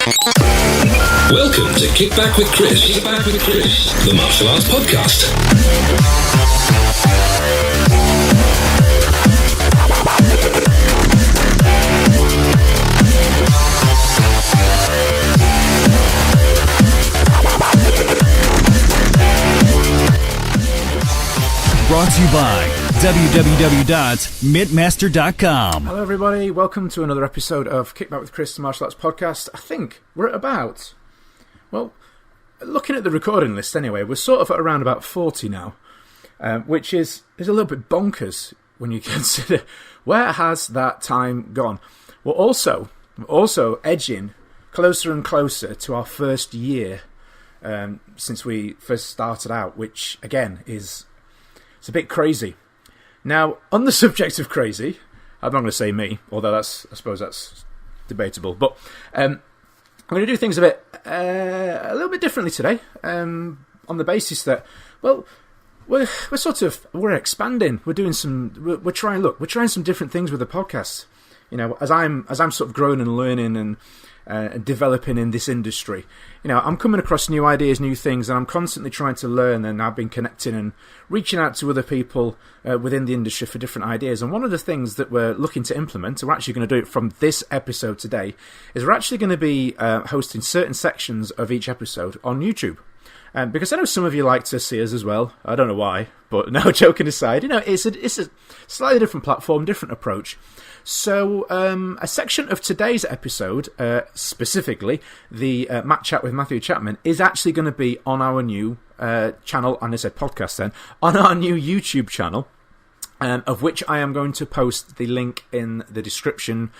Welcome to Kick Back with Chris. Kick Back with Chris, the martial arts podcast. Brought to you by www.mittmaster.com. Hello everybody, welcome to another episode of Kick Back with Chris, the martial arts podcast. I think we're at about, well, looking at the recording list anyway, we're sort of at around about 40 now, which is a little bit bonkers when you consider where has that time gone. We're also edging closer and closer to our first year since we first started out, which again it's a bit crazy. Now, on the subject of crazy, I'm not going to say me, although I suppose that's debatable, but I'm going to do things a little bit differently today, on the basis that, well, we're expanding. We're trying some different things with the podcast. You know, as I'm sort of growing and learning and developing in this industry, you know, I'm coming across new ideas, new things, and I'm constantly trying to learn. And I've been connecting and reaching out to other people within the industry for different ideas. And one of the things that we're looking to implement, we're actually going to do it from this episode today, is we're actually going to be hosting certain sections of each episode on YouTube. Because I know some of you like to see us as well. I don't know why, but no, joking aside, you know, it's a slightly different platform, different approach. So a section of today's episode, specifically the Mat Chat with Matthew Chapman, is actually going to be on our new channel, and I said podcast then, on our new YouTube channel, of which I am going to post the link in the description,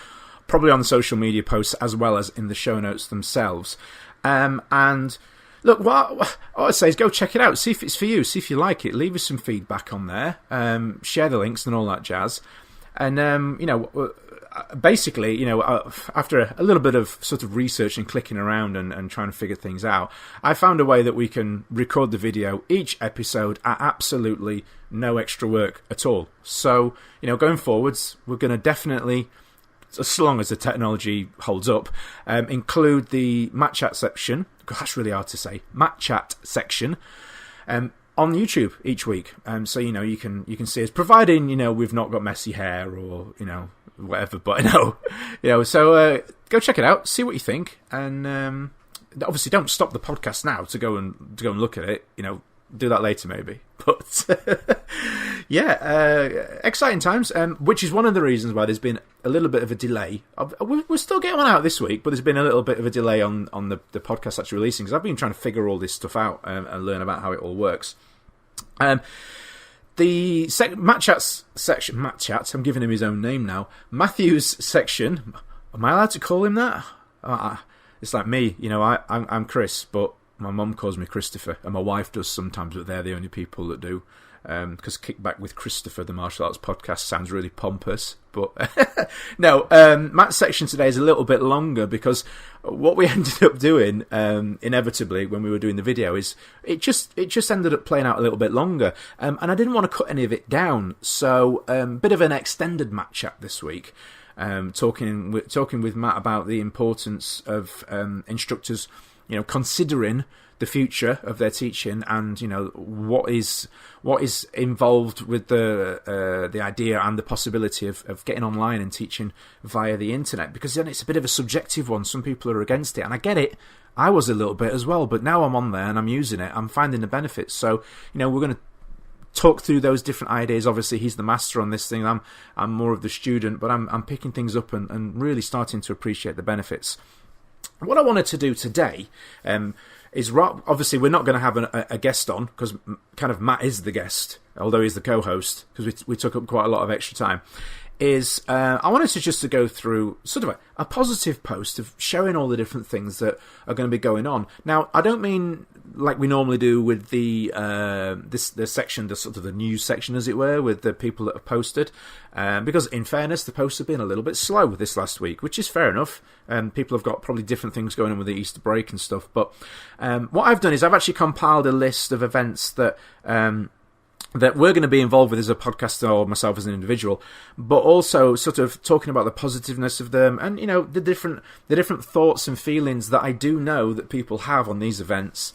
probably on the social media posts, as well as in the show notes themselves. And look, what I'd say is go check it out, see if it's for you, see if you like it, leave us some feedback on there, share the links and all that jazz. And, you know, basically, you know, after a little bit of sort of research and clicking around and trying to figure things out, I found a way that we can record the video each episode at absolutely no extra work at all. So, you know, going forwards, we're going to definitely, as long as the technology holds up, include the Mat Chat section. God, that's really hard to say. Mat Chat section. On YouTube each week, so you know you can see us, providing you know we've not got messy hair or you know whatever. But so go check it out, see what you think, and obviously don't stop the podcast now to go and look at it. You know, do that later maybe. But exciting times, which is one of the reasons why there's been a little bit of a delay. We're still getting one out this week, but there's been a little bit of a delay on the podcast actually releasing, because I've been trying to figure all this stuff out and learn about how it all works. The Mat Chat section, Mat Chat, I'm giving him his own name now, Matthew's section, am I allowed to call him that? It's like me, you know, I'm Chris, but my mum calls me Christopher, and my wife does sometimes, but they're the only people that do. Because Kick Back with Christopher, the martial arts podcast, sounds really pompous. But no, Matt's section today is a little bit longer, because what we ended up doing, inevitably, when we were doing the video, is it just ended up playing out a little bit longer. And I didn't want to cut any of it down. So bit of an extended Mat Chat this week. Talking with Matt about the importance of instructors, you know, considering the future of their teaching, and you know what is involved with the idea and the possibility of getting online and teaching via the internet, because then it's a bit of a subjective one. Some people are against it, and I get it. I was a little bit as well, but now I'm on there and I'm using it. I'm finding the benefits. So you know, we're going to talk through those different ideas. Obviously, he's the master on this thing. I'm more of the student, but I'm picking things up and really starting to appreciate the benefits. What I wanted to do today is, obviously we're not going to have a guest on, because kind of Matt is the guest, although he's the co-host, because we took up quite a lot of extra time. I wanted to go through sort of a positive post of showing all the different things that are going to be going on. Now, I don't mean like we normally do with the section, the sort of the news section, as it were, with the people that have posted, because in fairness, the posts have been a little bit slow this last week, which is fair enough. People have got probably different things going on with the Easter break and stuff. But what I've done is I've actually compiled a list of events that that we're going to be involved with as a podcaster or myself as an individual, but also sort of talking about the positiveness of them and, the different thoughts and feelings that I do know that people have on these events.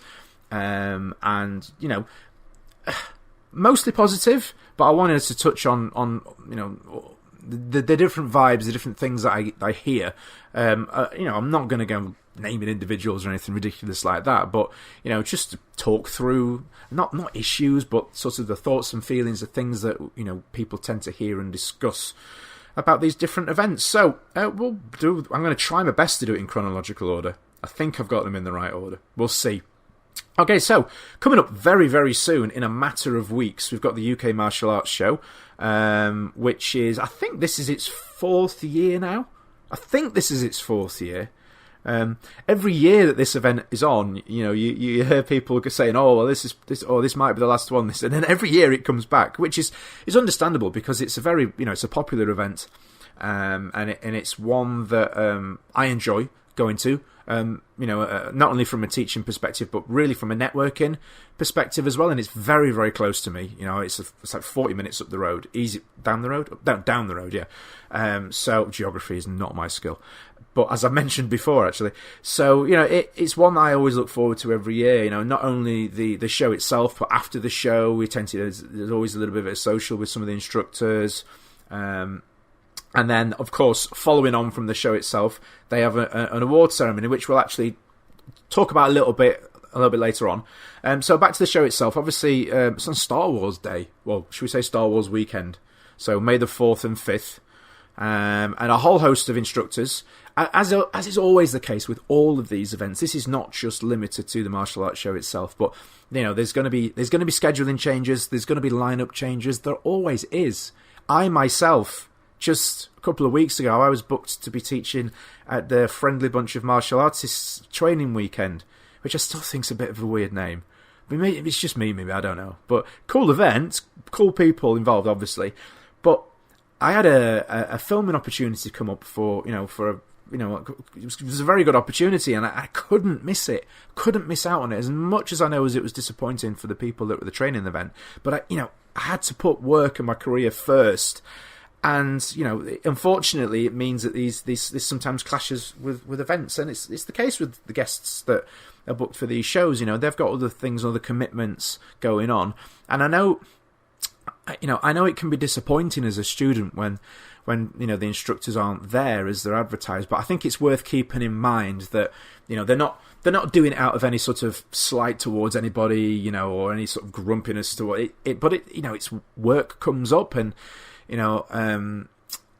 Mostly positive, but I wanted to touch on the different vibes, the different things that I hear. I'm not going to go naming individuals or anything ridiculous like that, but just to talk through not issues, but sort of the thoughts and feelings of things that people tend to hear and discuss about these different events. So I'm going to try my best to do it in chronological order. I think I've got them in the right order. We'll see. Okay, so coming up very, very soon, in a matter of weeks, we've got the UK Martial Arts Show, which is, I think this is its 4th year now. Every year that this event is on, you hear people saying, "Oh, well, this might be the last one." And then every year it comes back, which is understandable because it's a very, it's a popular event, and it's one that I enjoy going to. Not only from a teaching perspective, but really from a networking perspective as well. And it's very, very close to me. It's like 40 minutes up the road, easy down the road, down the road. Yeah. So geography is not my skill, but as I mentioned before, actually, so it's one that I always look forward to every year. Not only the show itself, but after the show, there's always a little bit of a social with some of the instructors. And then, of course, following on from the show itself, they have an award ceremony, which we'll actually talk about a little bit later on. So back to the show itself. Obviously, it's on Star Wars Day. Well, should we say Star Wars weekend? So May the 4th and 5th. And a whole host of instructors. As is always the case with all of these events, this is not just limited to the martial arts show itself, but there's going to be scheduling changes, there's going to be lineup changes. There always is. I myself, just a couple of weeks ago, I was booked to be teaching at the Friendly Bunch of Martial Artists training weekend, which I still think's a bit of a weird name. Maybe it's just me, maybe, I don't know. But cool event, cool people involved, obviously. But I had a filming opportunity come up it was a very good opportunity, and I couldn't miss it. Couldn't miss out on it. As much as I know as it was disappointing for the people that were the training event, but I had to put work and my career first. And unfortunately, it means that this sometimes clashes with events, and it's the case with the guests that are booked for these shows. They've got other things, other commitments going on, and I know it can be disappointing as a student when the instructors aren't there as they're advertised. But I think it's worth keeping in mind that they're not doing it out of any sort of slight towards anybody, or any sort of grumpiness to it. It's work comes up and.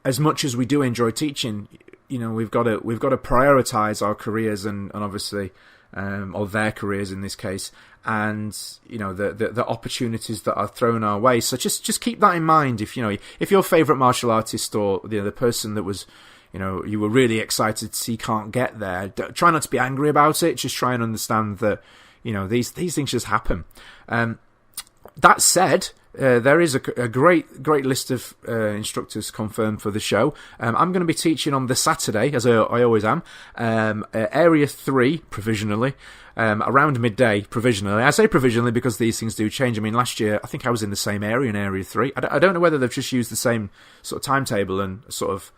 As much as we do enjoy teaching, we've got to prioritise our careers and obviously, or their careers in this case, and the opportunities that are thrown our way. So just keep that in mind. If your favourite martial artist or the person that was, you were really excited to see can't get there, try not to be angry about it. Just try and understand that these things just happen. That said. There is a great list of instructors confirmed for the show. I'm going to be teaching on the Saturday, as I always am, Area 3, provisionally, around midday, provisionally. I say provisionally because these things do change. I mean, last year, I think I was in the same area in Area 3. I don't know whether they've just used the same sort of timetable and sort of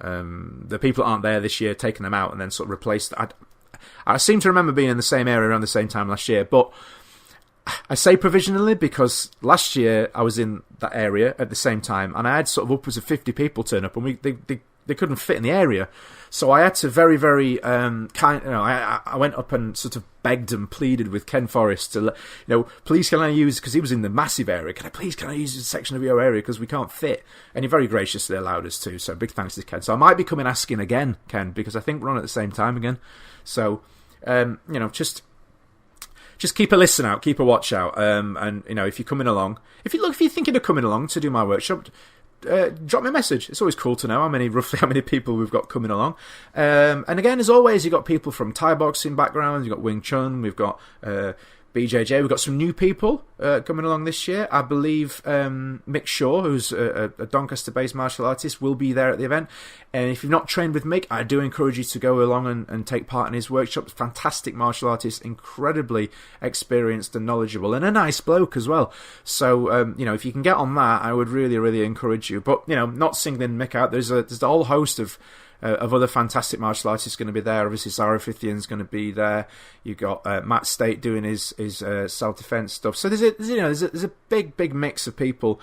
the people that aren't there this year, taken them out and then sort of replaced. I seem to remember being in the same area around the same time last year, but I say provisionally because last year I was in that area at the same time, and I had sort of upwards of 50 people turn up, and they couldn't fit in the area, so I had to very, very I went up and sort of begged and pleaded with Ken Forrest to, please can I use, because he was in the massive area, can I use a section of your area because we can't fit, and he very graciously allowed us to. So big thanks to Ken. So I might be coming asking again, Ken, because I think we're on at the same time again. So just keep a listen out, keep a watch out, and if you're coming along, if you're thinking of coming along to do my workshop, drop me a message. It's always cool to know roughly how many people we've got coming along. And again, as always, you've got people from Thai boxing backgrounds, you've got Wing Chun, we've got BJJ. We've got some new people coming along this year. I believe Mick Shaw, who's a Doncaster-based martial artist, will be there at the event. And if you've not trained with Mick, I do encourage you to go along and take part in his workshops. Fantastic martial artist, incredibly experienced and knowledgeable, and a nice bloke as well. So, if you can get on that, I would really, really encourage you. But, not singling Mick out, there's a whole host of other fantastic martial artists going to be there. Obviously, Zara Fithian's going to be there. You've got Matt State doing his self-defense stuff. So there's a big mix of people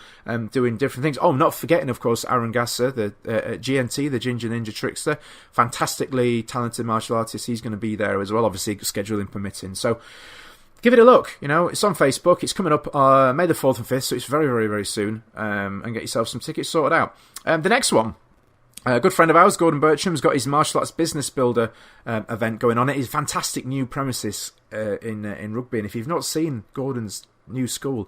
doing different things. Oh, not forgetting, of course, Aaron Gasser, the GNT, the Ginger Ninja Trickster, fantastically talented martial artist. He's going to be there as well, obviously scheduling permitting. So give it a look. It's on Facebook. It's coming up May the 4th and 5th, so it's very, very, very soon. And get yourself some tickets sorted out. The next one. A good friend of ours, Gordon Bircham's got his Martial Arts Business Builder event going on. It is fantastic new premises in Rugby, and if you've not seen Gordon's new school,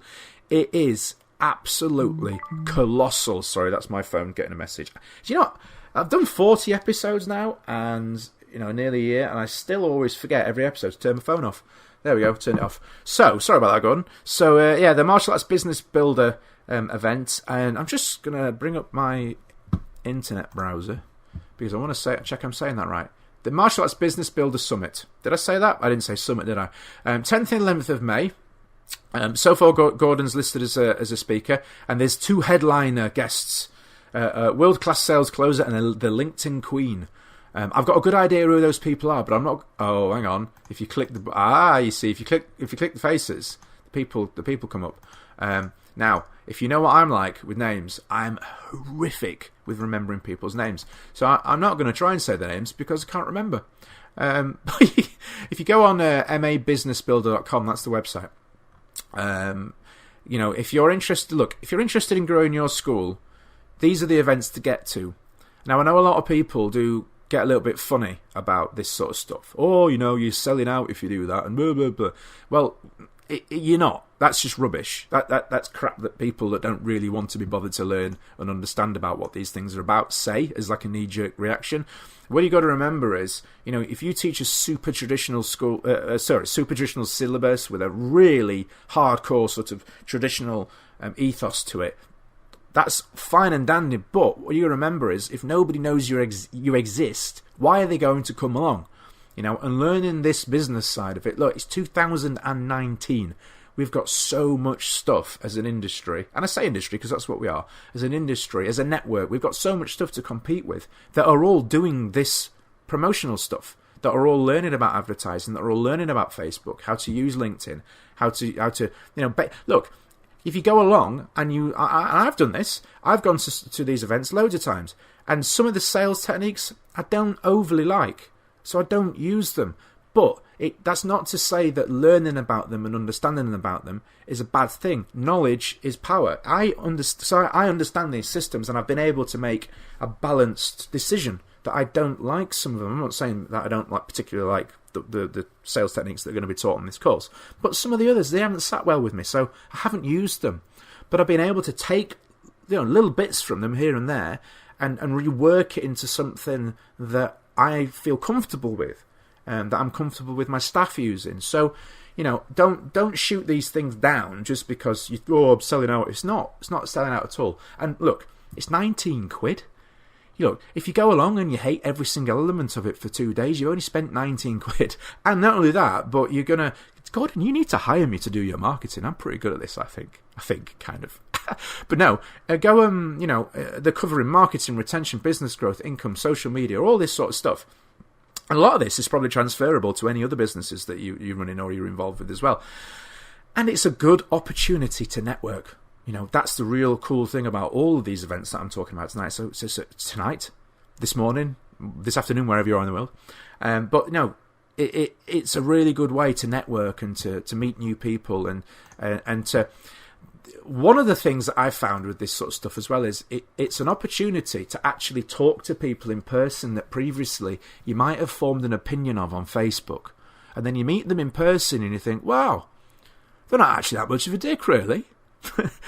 it is absolutely colossal. Sorry, that's my phone getting a message. Do you know what? I've done 40 episodes now, and nearly a year, and I still always forget every episode to turn my phone off. There we go, turn it off. So, sorry about that, Gordon. So, the Martial Arts Business Builder event, and I'm just going to bring up my internet browser because I want to check I'm saying that right. The Martial Arts Business Builder Summit. Did I say that? I didn't say summit, did I? 10th and 11th of May. So far, Gordon's listed as a speaker, and there's 2 headliner guests: world-class sales closer and the LinkedIn Queen. I've got a good idea who those people are, but I'm not. Oh, hang on. If you click you see, if you click the faces, the people come up. Now, if you know what I'm like with names, I'm horrific with remembering people's names. So I'm not going to try and say the names because I can't remember. But if you go on mabusinessbuilder.com, that's the website. If you're interested in growing your school, these are the events to get to. Now, I know a lot of people do get a little bit funny about this sort of stuff. Oh, you're selling out if you do that, and blah, blah, blah. Well, you're not. That's just rubbish. That's crap that people that don't really want to be bothered to learn and understand about what these things are about say as like a knee-jerk reaction. What you got to remember is, if you teach a super traditional syllabus with a really hardcore sort of traditional ethos to it, that's fine and dandy. But what you remember is, if nobody knows you exist, why are they going to come along? And learning this business side of it. Look, it's 2019. We've got so much stuff as an industry, and I say industry because that's what we are, as an industry, as a network. We've got so much stuff to compete with that are all doing this promotional stuff, that are all learning about advertising, that are all learning about Facebook, how to use LinkedIn, how to look. If you go along and I've done this, I've gone to these events loads of times, and some of the sales techniques I don't overly like, so I don't use them. But that's not to say that learning about them and understanding about them is a bad thing. Knowledge is power. I understand these systems, and I've been able to make a balanced decision that I don't like some of them. I'm not saying that I don't particularly like the sales techniques that are going to be taught on this course, but some of the others, they haven't sat well with me, so I haven't used them. But I've been able to take little bits from them here and there and rework it into something that I feel comfortable with. That I'm comfortable with my staff using. So, don't shoot these things down just because I'm selling out. It's not selling out at all. And look, it's 19 quid. If you go along and you hate every single element of it for 2 days, you only spent 19 quid. And not only that, but you're gonna, Gordon, you need to hire me to do your marketing. I'm pretty good at this, I think, kind of. But no, go they're covering marketing, retention, business growth, income, social media, all this sort of stuff. And a lot of this is probably transferable to any other businesses that you're running or you're involved with as well. And it's a good opportunity to network. That's the real cool thing about all of these events that I'm talking about tonight. So tonight, this morning, this afternoon, wherever you are in the world. But it's a really good way to network and to meet new people and to... One of the things that I've found with this sort of stuff as well is it's an opportunity to actually talk to people in person that previously you might have formed an opinion of on Facebook. And then you meet them in person and you think, wow, they're not actually that much of a dick, really.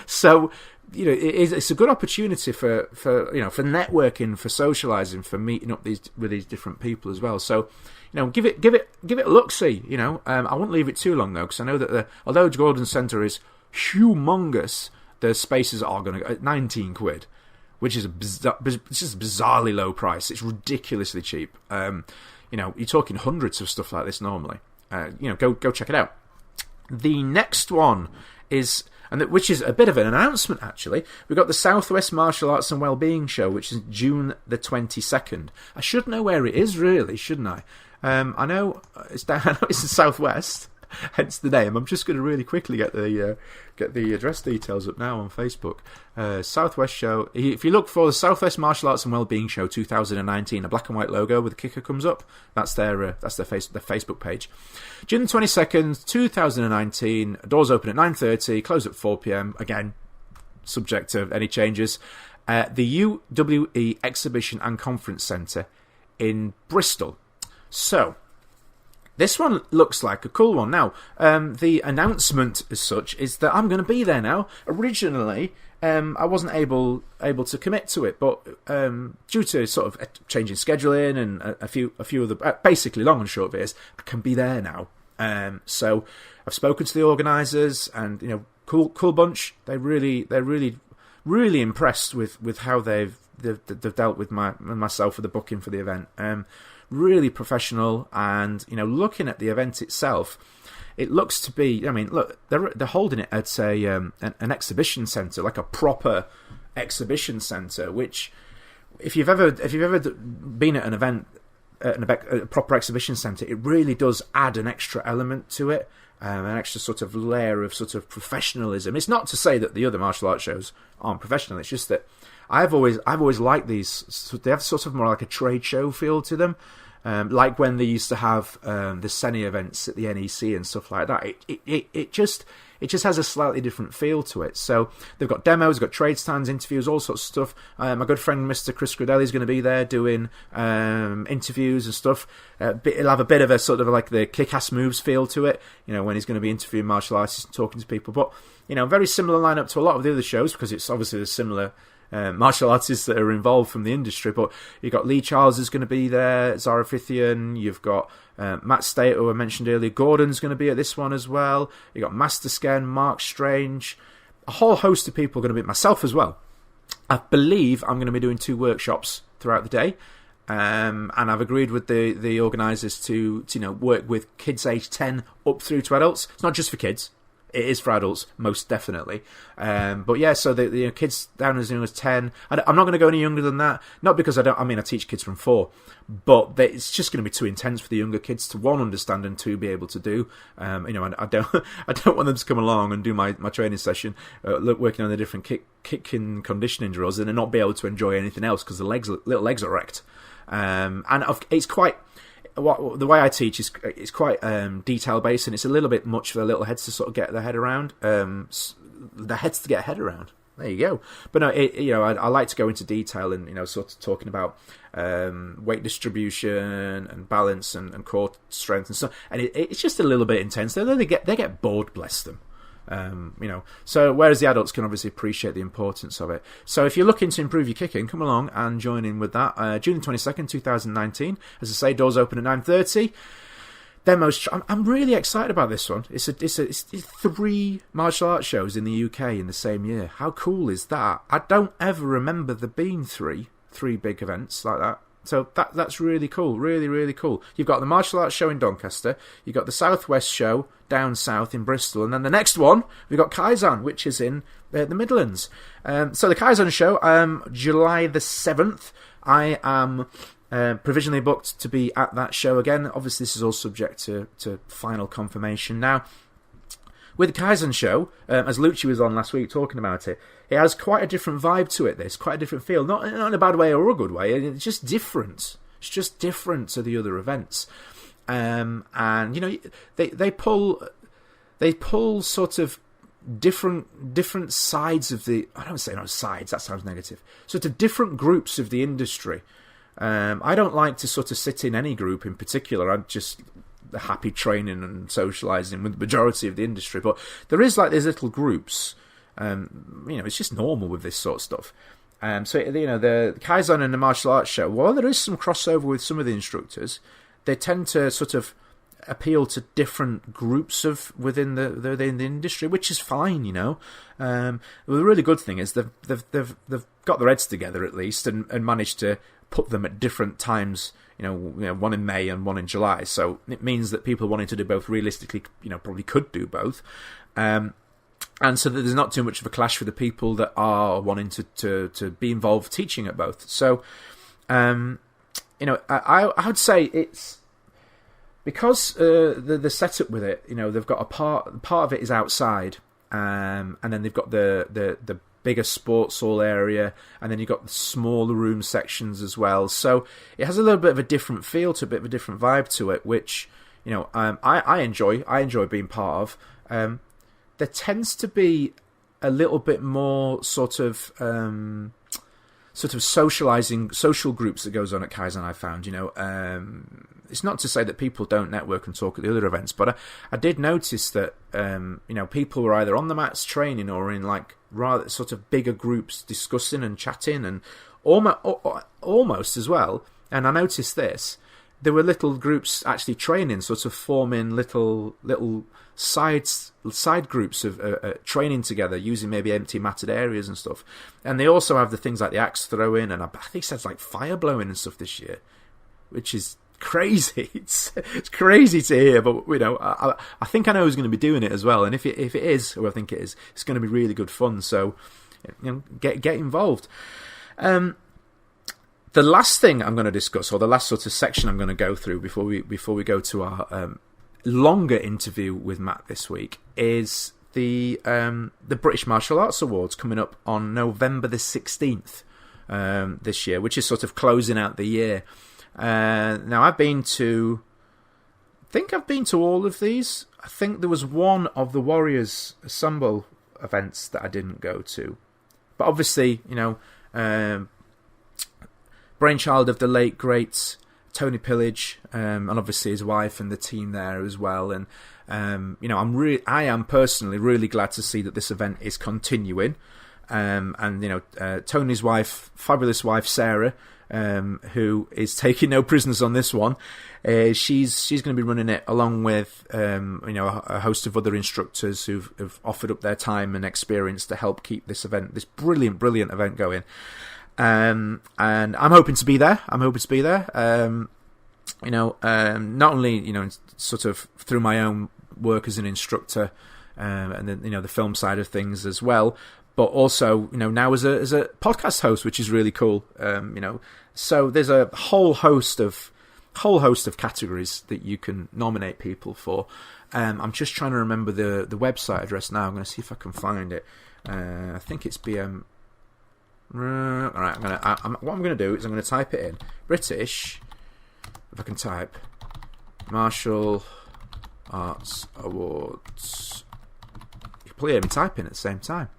So it's a good opportunity for networking, for socialising, for meeting up with these different people as well. So, give it a look. See, I won't leave it too long though, because I know that although Gordon Centre is humongous, the spaces are going to go at 19 quid, which is it's just a bizarrely low price. It's ridiculously cheap. You're talking hundreds of stuff like this normally. Go check it out. The next one is, which is a bit of an announcement actually. We've got the Southwest Martial Arts and Wellbeing Show, which is June the 22nd. I should know where it is, really, shouldn't I? I know it's down. I know it's the Southwest, hence the name. I'm just going to really quickly get the address details up now on Facebook. Southwest Show. If you look for the Southwest Martial Arts and Wellbeing Show 2019, a black and white logo with a kicker comes up. That's their Facebook page. June 22nd, 2019. Doors open at 9:30, close at 4 p.m. Again, subject to any changes. The UWE Exhibition and Conference Centre in Bristol. So, this one looks like a cool one. Now, the announcement as such is that I'm going to be there now. Originally, I wasn't able to commit to it, but due to sort of changing scheduling and a few of the basically long and short of it is, I can be there now. So I've spoken to the organisers, and cool bunch. They're really impressed with how they've dealt with myself for the booking for the event. Really professional, and looking at the event itself, it looks to be. I mean, look, they're holding it at an exhibition centre, like a proper exhibition centre. Which, if you've ever been at an event at a proper exhibition centre, it really does add an extra element to it, an extra sort of layer of sort of professionalism. It's not to say that the other martial arts shows aren't professional. It's just that I've always liked these. They have sort of more like a trade show feel to them, like when they used to have the Seni events at the NEC and stuff like that. It just has a slightly different feel to it. So they've got demos, got trade stands, interviews, all sorts of stuff. My good friend Mr. Chris Gradelli is going to be there doing interviews and stuff. It'll have a bit of a sort of like the kick-ass moves feel to it, when he's going to be interviewing martial artists and talking to people. But very similar lineup to a lot of the other shows, because it's obviously the similar martial artists that are involved from the industry. But you've got Lee Charles is going to be there, Zara Fithian, you've got Matt State, who I mentioned earlier, Gordon's going to be at this one as well, you've got Master Sken, Mark Strange, a whole host of people are going to be, myself as well. I believe I'm going to be doing 2 workshops throughout the day, and I've agreed with the organisers to work with kids aged 10 up through to adults. It's not just for kids. It is for adults, most definitely. But yeah, so the kids down as young as 10. I'm not going to go any younger than that. Not because I teach kids from 4. But it's just going to be too intense for the younger kids to, 1, understand, and 2, be able to do. I don't want them to come along and do my training session, working on the different kick and conditioning drills, and then not be able to enjoy anything else because the little legs are wrecked. And it's quite... the way I teach is it's quite detail based, and it's a little bit much for the little heads to sort of get their head around. The heads to get a head around. There you go. But no, I like to go into detail and sort of talking about weight distribution and balance and core strength and stuff. And it's just a little bit intense. They get bored, bless them. So whereas the adults can obviously appreciate the importance of it. So if you're looking to improve your kicking, come along and join in with that. June 22nd, 2019. As I say, doors open at 9:30. Demos. I'm really excited about this one. It's 3 martial arts shows in the UK in the same year. How cool is that? I don't ever remember there being three big events like that. So that's really cool, really, really cool. You've got the martial arts show in Doncaster, you've got the Southwest show down south in Bristol, and then the next one, we've got Kaizen, which is in the Midlands. So the Kaizen show, July the 7th, I am provisionally booked to be at that show again. Obviously, this is all subject to final confirmation. Now, with the Kaizen show, as Lucci was on last week talking about it, it has quite a different vibe to it. There's quite a different feel, not in a bad way or a good way. It's just different. It's just different to the other events, and they pull sort of different sides of the. I don't say no sides. That sounds negative. Sort of different groups of the industry. I don't like to sort of sit in any group in particular. I'm just happy training and socialising with the majority of the industry. But there is like these little groups It's just normal with this sort of stuff. So the Kaizen and the martial arts show, while there is some crossover with some of the instructors, they tend to sort of appeal to different groups of within the industry, which is fine, the really good thing is they've got their heads together at least and managed to put them at different times, one in May and one in July. So it means that people wanting to do both realistically, probably could do both. And so that there's not too much of a clash for the people that are wanting to be involved teaching at both. So, I would say it's because the setup with it. They've got a part of it is outside, and then they've got the bigger sports hall area, and then you've got the smaller room sections as well. So it has a little bit of a different feel to a bit of a different vibe to it, which I enjoy. I enjoy being part of. There tends to be a little bit more sort of socializing, social groups that goes on at Kaizen. I found, it's not to say that people don't network and talk at the other events, but I did notice that people were either on the mats training or in like rather sort of bigger groups discussing and chatting, and almost as well. And I noticed this. There were little groups actually training, sort of forming little side groups of training together, using maybe empty matted areas and stuff. And they also have the things like the axe throwing, and I think it says like fire blowing and stuff this year, which is crazy. It's crazy to hear, but I think I know who's going to be doing it as well. And if it is who I think it is, it's going to be really good fun. So get involved. The last thing I'm going to discuss, or the last sort of section I'm going to go through before we go to our longer interview with Matt this week, is the British Martial Arts Awards coming up on November the 16th this year, which is sort of closing out the year. Now I've been to all of these. I think there was one of the Warriors Assemble events that I didn't go to, but obviously brainchild of the late great Tony Pillage, and obviously his wife and the team there as well. And I am personally really glad to see that this event is continuing. Tony's wife, fabulous wife Sarah, who is taking no prisoners on this one. She's going to be running it along with a host of other instructors who've offered up their time and experience to help keep this brilliant event going. And I'm hoping to be there. Not only sort of through my own work as an instructor, and then the film side of things as well, but also now as a podcast host, which is really cool. So there's a whole host of categories that you can nominate people for. I'm just trying to remember the website address now. I'm going to see if I can find it. I think it's BM. All right, what I'm going to do is I'm going to type it in. British, if I can type, Martial Arts Awards. You can probably hear me typing at the same time.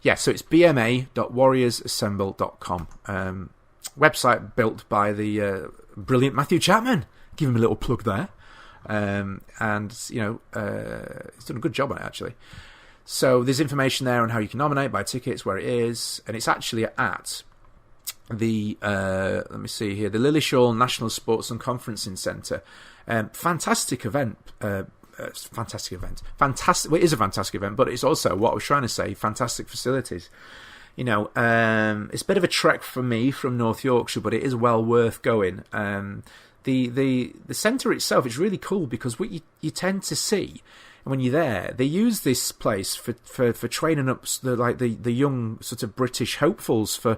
Yeah, so it's bma.warriorsassemble.com. Website built by the brilliant Matthew Chapman. Give him a little plug there. He's done a good job on it, actually. So there's information there on how you can nominate, buy tickets, where it is, and it's actually at the let me see here, the Lillishall National Sports and Conferencing Centre. Fantastic event. Fantastic event. Fantastic. Well, it is a fantastic event, but it's also what I was trying to say. Fantastic facilities. It's a bit of a trek for me from North Yorkshire, but it is well worth going. The centre itself is really cool because what you tend to see when you're there, they use this place for training up the young sort of British hopefuls for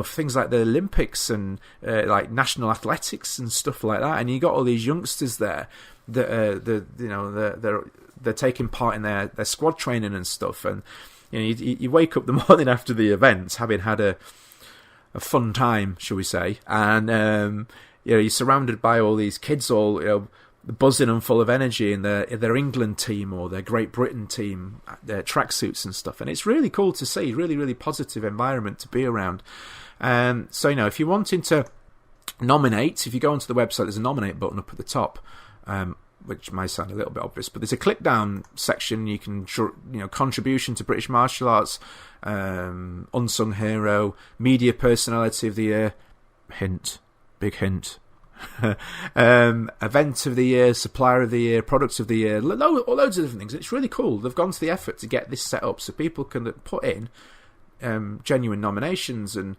things like the Olympics and like national athletics and stuff like that. And you got all these youngsters there that they're taking part in their squad training and stuff. And you wake up the morning after the event having had a fun time, shall we say, and you're surrounded by all these kids, all buzzing and full of energy in their England team or their Great Britain team, their tracksuits and stuff, and it's really cool to see. Really, really positive environment to be around. So if you're wanting to nominate, if you go onto the website, there's a nominate button up at the top. which might sound a little bit obvious, but there's a click down section. You can, contribution to British martial arts, unsung hero, media personality of the year, big hint, event of the year, supplier of the year, products of the year, loads of different things. It's really cool. They've gone to the effort to get this set up so people can put in genuine nominations, and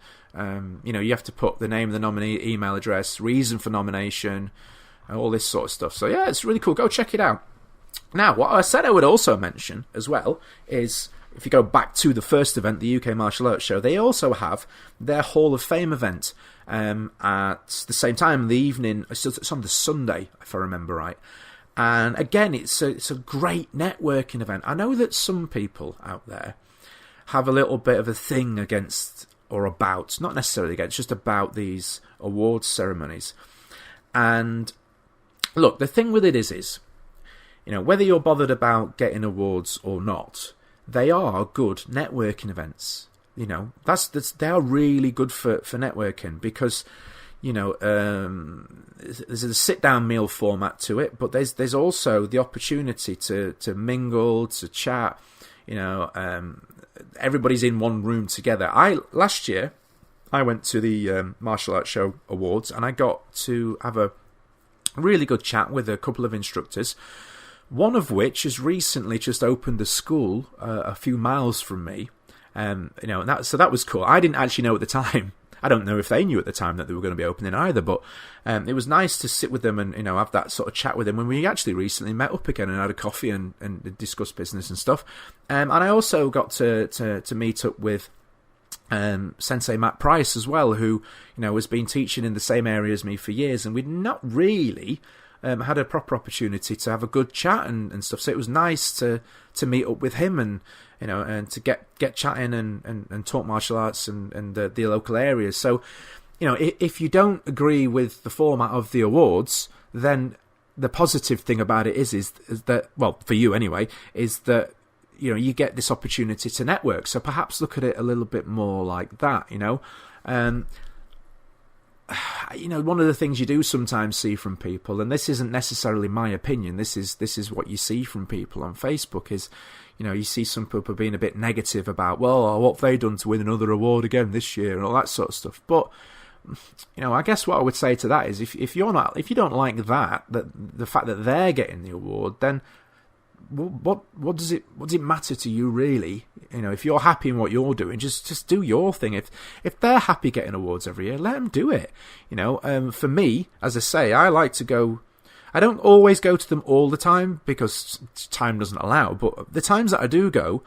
you have to put the name of the nominee, email address, reason for nomination, all this sort of stuff. So yeah, it's really cool. Go check it out. Now, what I said I would also mention as well is, if you go back to the first event, the UK Martial Arts Show, they also have their Hall of Fame event at the same time in the evening. It's on the Sunday, if I remember right. And again, it's a great networking event. I know that some people out there have a little bit of a thing against, or about, not necessarily against, just about these awards ceremonies. And look, the thing with it is, whether you're bothered about getting awards or not, they are good networking events. They are really good for networking, because there's a sit down meal format to it, but there's also the opportunity to mingle, to chat. Everybody's in one room together. Last year I went to the Martial Arts Show Awards, and I got to have a really good chat with a couple of instructors, one of which has recently just opened a school a few miles from me. So that was cool. I didn't actually know at the time. I don't know if they knew at the time that they were going to be opening either, but it was nice to sit with them and have that sort of chat with them when we actually recently met up again and had a coffee and discussed business and stuff. And I also got to meet up with Sensei Matt Price as well, who has been teaching in the same area as me for years, and we'd not really had a proper opportunity to have a good chat and stuff. So it was nice to meet up with him and to get chatting and talk martial arts and the local areas. So if you don't agree with the format of the awards, then the positive thing about it is that, well, for you anyway, is that you get this opportunity to network. So perhaps look at it a little bit more like that. One of the things you do sometimes see from people, and this isn't necessarily my opinion, this is what you see from people on Facebook, is you see some people being a bit negative about, well, what have they done to win another award again this year and all that sort of stuff. But I guess what I would say to that is, if you don't like that the fact that they're getting the award, then what does it matter to you, really? If you're happy in what you're doing, just do your thing. If they're happy getting awards every year, let them do it. For me, as I say, I like to go. I don't always go to them all the time because time doesn't allow, but the times that I do go,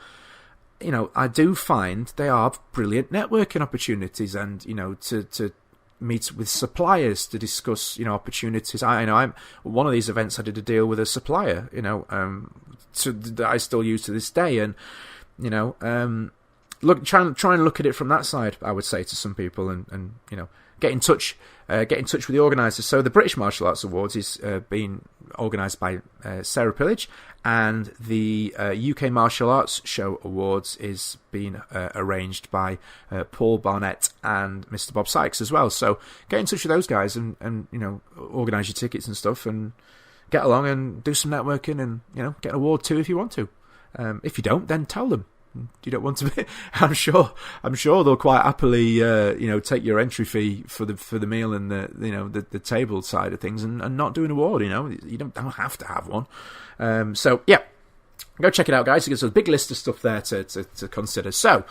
I do find they are brilliant networking opportunities, and to meet with suppliers to discuss opportunities. I'm one of these events. I did a deal with a supplier, that I still use to this day, and try and look at it from that side, I would say to some people, and get in touch with the organisers. So the British Martial Arts Awards is being organised by Sarah Pillage, and the UK Martial Arts Show Awards is being arranged by Paul Barnett and Mr. Bob Sykes as well. So get in touch with those guys and organise your tickets and stuff, and get along and do some networking, and get an award too if you want to. If you don't, then tell them you don't want to be. I'm sure they'll quite happily take your entry fee for the meal and the table side of things, and not do an award. You don't have to have one. So yeah, go check it out, guys. There's a big list of stuff there to consider. So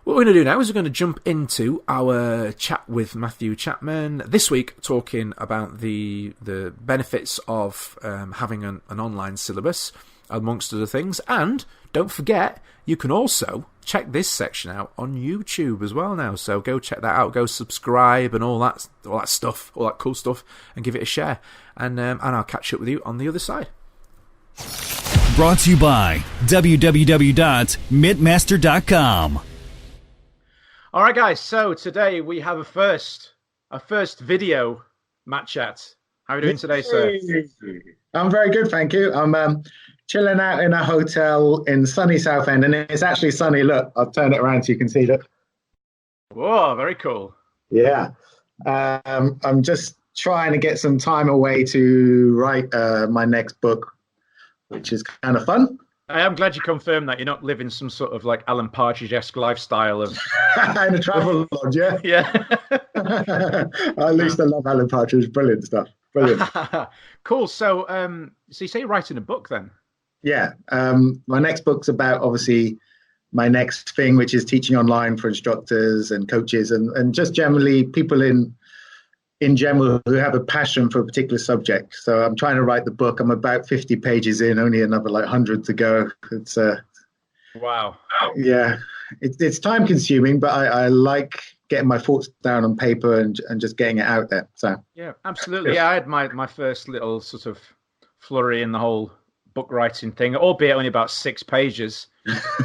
what we're going to do now is we're going to jump into our chat with Matthew Chapman this week, talking about the benefits of having an online syllabus, amongst other things. And don't forget, you can also check this section out on YouTube as well now. So go check that out, go subscribe and all that stuff, all that cool stuff, and give it a share. And I'll catch up with you on the other side. Brought to you by www.mittmaster.com. All right, guys. So today we have a first video Matt chat. How are you doing today, sir? I'm very good, thank you. I'm chilling out in a hotel in sunny Southend, and it's actually sunny. Look, I've turned it around so you can see that. Whoa, very cool. Yeah. I'm just trying to get some time away to write my next book, which is kind of fun. I am glad you confirmed that you're not living some sort of like Alan Partridge-esque lifestyle of In a travel lodge, yeah. yeah. At least I love Alan Partridge. Brilliant stuff. Brilliant. Cool. So, so you say you're writing a book then? Yeah. My next book's about obviously my next thing, which is teaching online for instructors and coaches and just generally people in general who have a passion for a particular subject. So I'm trying to write the book. I'm about 50 pages in, only another like 100 to go. It's Wow. Yeah, it's time consuming, but I like getting my thoughts down on paper and just getting it out there. So Yeah, absolutely. Yeah, I had my first little sort of flurry in the whole book writing thing, albeit only about 6 pages.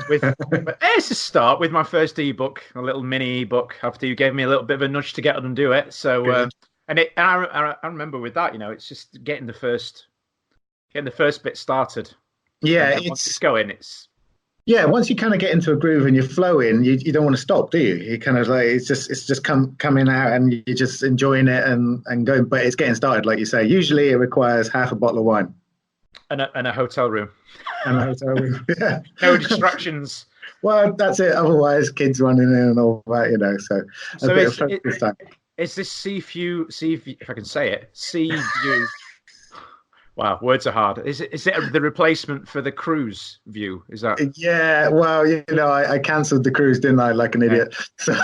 But it's a start with my first ebook, a little mini ebook. After you gave me a little bit of a nudge to get on and do it, so and I remember with that, it's just getting the first bit started. yeah, And once it's going, it's once you kind of get into a groove and you're flowing, you don't want to stop, do you? You kind of like it's just coming out and you're just enjoying it and going. But it's getting started, like you say. Usually, it requires half a bottle of wine and a hotel room. and a hotel room. Yeah. No distractions. Well, that's it. Otherwise, kids running in and all that, So a bit of focus time. Is this sea view? If I can say it, sea view. Wow, words are hard. Is it the replacement for the cruise view? Is that? Yeah, well, I cancelled the cruise, didn't I, like an idiot? So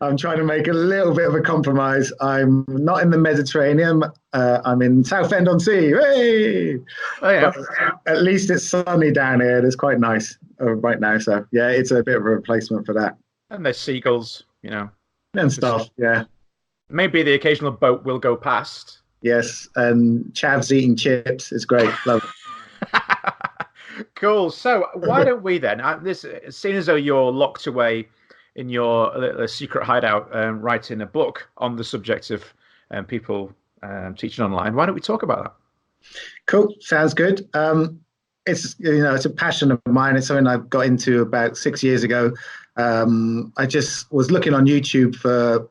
I'm trying to make a little bit of a compromise. I'm not in the Mediterranean. I'm in Southend-on-Sea. Hey! Oh, yeah. But at least it's sunny down here. It's quite nice right now. So, yeah, it's a bit of a replacement for that. And there's seagulls, And stuff, yeah. Maybe the occasional boat will go past. Yes, and Chav's eating chips. It's great. Love it. Cool. So why don't we then? Seeing as though you're locked away in your secret hideout, writing a book on the subject of people teaching online, why don't we talk about that? Cool. Sounds good. It's a passion of mine. It's something I got into about 6 years ago. I just was looking on YouTube for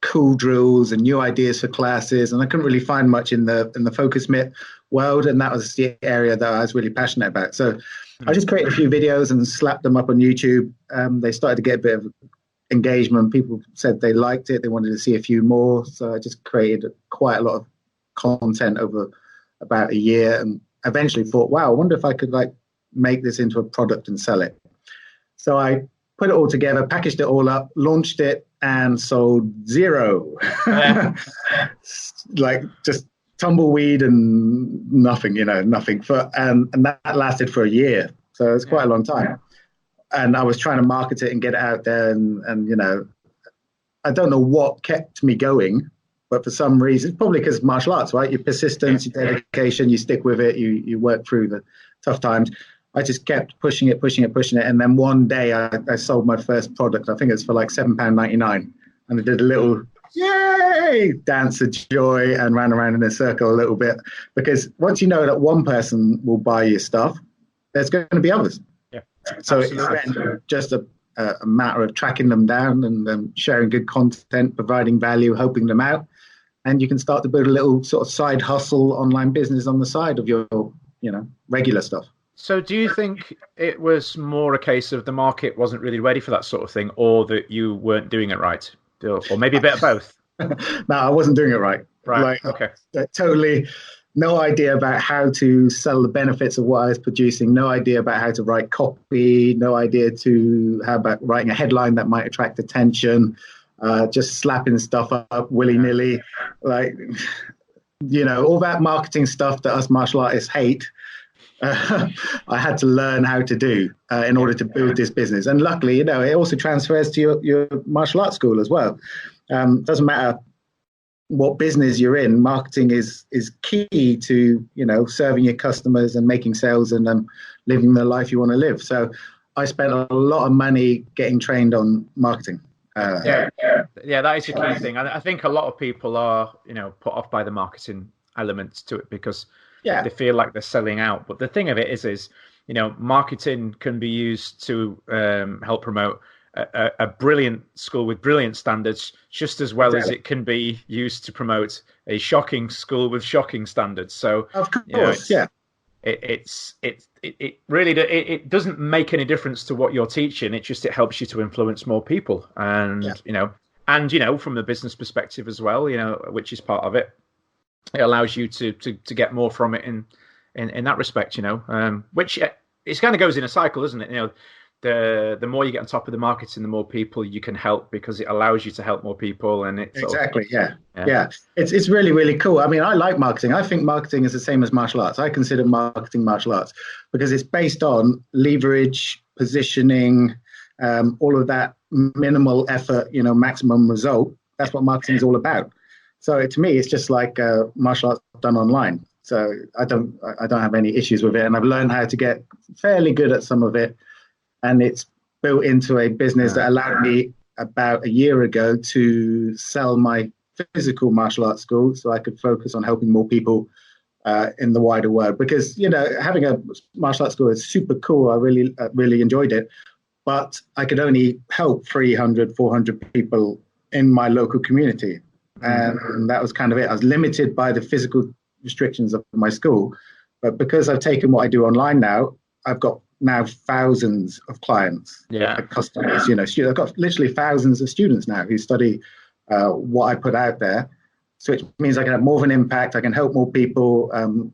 cool drills and new ideas for classes, and I couldn't really find much in the Focus Mitt world, and that was the area that I was really passionate about. So I just created a few videos and slapped them up on YouTube. They started to get a bit of engagement. People said they liked it, they wanted to see a few more, so I just created quite a lot of content over about a year, and eventually thought, wow, I wonder if I could make this into a product and sell it. So I put it all together, packaged it all up, launched it, and sold zero. Yeah. Just tumbleweed and nothing, nothing. And that lasted for a year. So it's quite a long time. And I was trying to market it and get it out there. And I don't know what kept me going, but for some reason, probably because martial arts, right? Your persistence, your dedication, you stick with it, you work through the tough times. I just kept pushing it. And then one day I sold my first product. I think it was for like £7.99. And I did a little yay dance of joy and ran around in a circle a little bit. Because once you know that one person will buy your stuff, there's going to be others. Yeah. So Absolutely. it's then just a matter of tracking them down and sharing good content, providing value, helping them out. And you can start to build a little sort of side hustle online business on the side of your, regular stuff. So do you think it was more a case of the market wasn't really ready for that sort of thing, or that you weren't doing it right? Or maybe a bit of both? No, I wasn't doing it right. Right, okay. Totally no idea about how to sell the benefits of what I was producing, no idea about how to write copy, no idea how about writing a headline that might attract attention, just slapping stuff up willy-nilly. All that marketing stuff that us martial artists hate. I had to learn how to do in order to build this business. And luckily, it also transfers to your martial arts school as well. Doesn't matter what business you're in, marketing is key to, serving your customers and making sales and living the life you want to live. So I spent a lot of money getting trained on marketing. Yeah, that is the key thing. I think a lot of people are, put off by the marketing elements to it because they feel like they're selling out. But the thing of it is marketing can be used to help promote a brilliant school with brilliant standards, just as well as Exactly. it can be used to promote a shocking school with shocking standards. So, Of you know, course, yeah. it really it doesn't make any difference to what you're teaching. It helps you to influence more people, Yeah. and from the business perspective as well, which is part of it. It allows you to get more from it in that respect, which it kind of goes in a cycle, doesn't it? The more you get on top of the marketing, the more people you can help, because it allows you to help more people, and it's Exactly. Yeah. It's really, really cool. I mean, I like marketing. I think marketing is the same as martial arts. I consider marketing martial arts because it's based on leverage, positioning, all of that minimal effort, maximum result. That's what marketing is all about. So to me, it's just like martial arts done online. So I don't have any issues with it, and I've learned how to get fairly good at some of it. And it's built into a business that allowed me about a year ago to sell my physical martial arts school so I could focus on helping more people in the wider world. Because, having a martial arts school is super cool. I really, really enjoyed it. But I could only help 300, 400 people in my local community. And that was kind of it. I was limited by the physical restrictions of my school. But because I've taken what I do online now, I've got now thousands of clients, customers, students. I've got literally thousands of students now who study what I put out there. So it means I can have more of an impact. I can help more people, and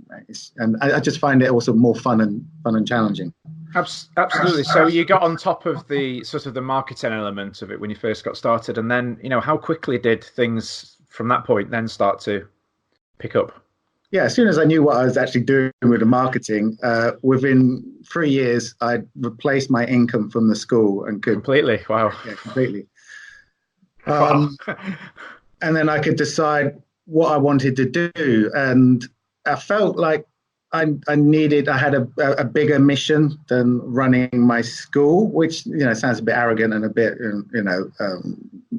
I just find it also more fun and challenging. Absolutely. So you got on top of the sort of the marketing element of it when you first got started, and then how quickly did things from that point then start to pick up? Yeah, as soon as I knew what I was actually doing with the marketing, within 3 years, I'd replaced my income from the school and could completely. Wow. Yeah, completely. Wow. And then I could decide what I wanted to do, and I felt like I had a bigger mission than running my school, which sounds a bit arrogant and a bit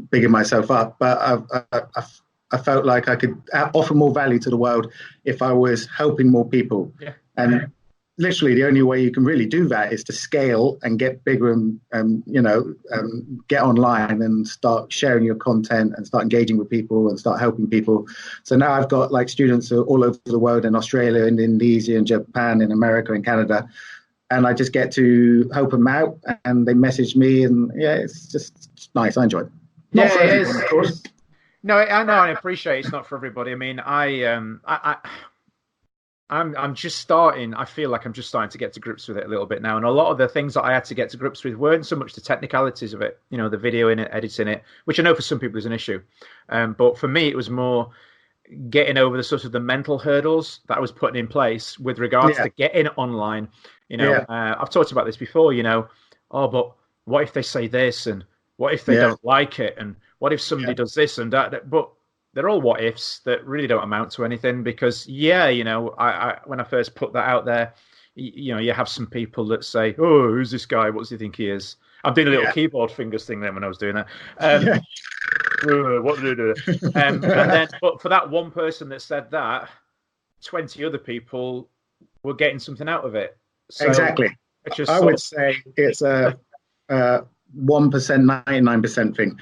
bigging myself up, but I felt like I could offer more value to the world if I was helping more people. Yeah. And literally the only way you can really do that is to scale and get bigger and get online and start sharing your content and start engaging with people and start helping people. So now I've got like students all over the world, in Australia, in Indonesia, in Japan, in America, in Canada. And I just get to help them out, and they message me, and it's just nice. I enjoy it. Not for everyone, of course. No, I know. I appreciate it's not for everybody. I mean, I'm just starting. I feel like I'm just starting to get to grips with it a little bit now. And a lot of the things that I had to get to grips with weren't so much the technicalities of it, the video in it, editing it, which I know for some people is an issue. But for me, it was more getting over the sort of the mental hurdles that I was putting in place with regards to getting online. I've talked about this before. But what if they say this, and what if they don't like it, and what if somebody does this and that? But they're all what ifs that really don't amount to anything, because I when I first put that out there, you have some people that say, "Oh, who's this guy? What does he think he is?" I'm doing a little keyboard fingers thing then when I was doing that. What did I do? And then, but for that one person that said that, 20 other people were getting something out of it. So exactly. I would say it's a 1%, 99% thing.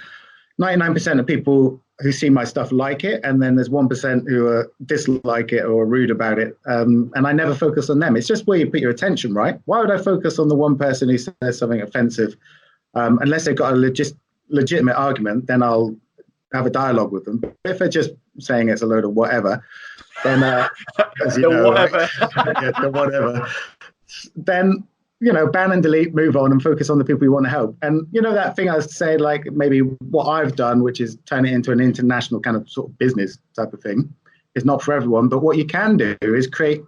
99% of people who see my stuff like it, and then there's 1% who dislike it or are rude about it. And I never focus on them. It's just where you put your attention, right? Why would I focus on the one person who says something offensive? Unless they've got a legitimate argument, then I'll have a dialogue with them. But if they're just saying it's a load of whatever, then whatever. The whatever. Then ban and delete, move on, and focus on the people you want to help. And that thing I said, like maybe what I've done, which is turn it into an international kind of sort of business type of thing, is not for everyone. But what you can do is create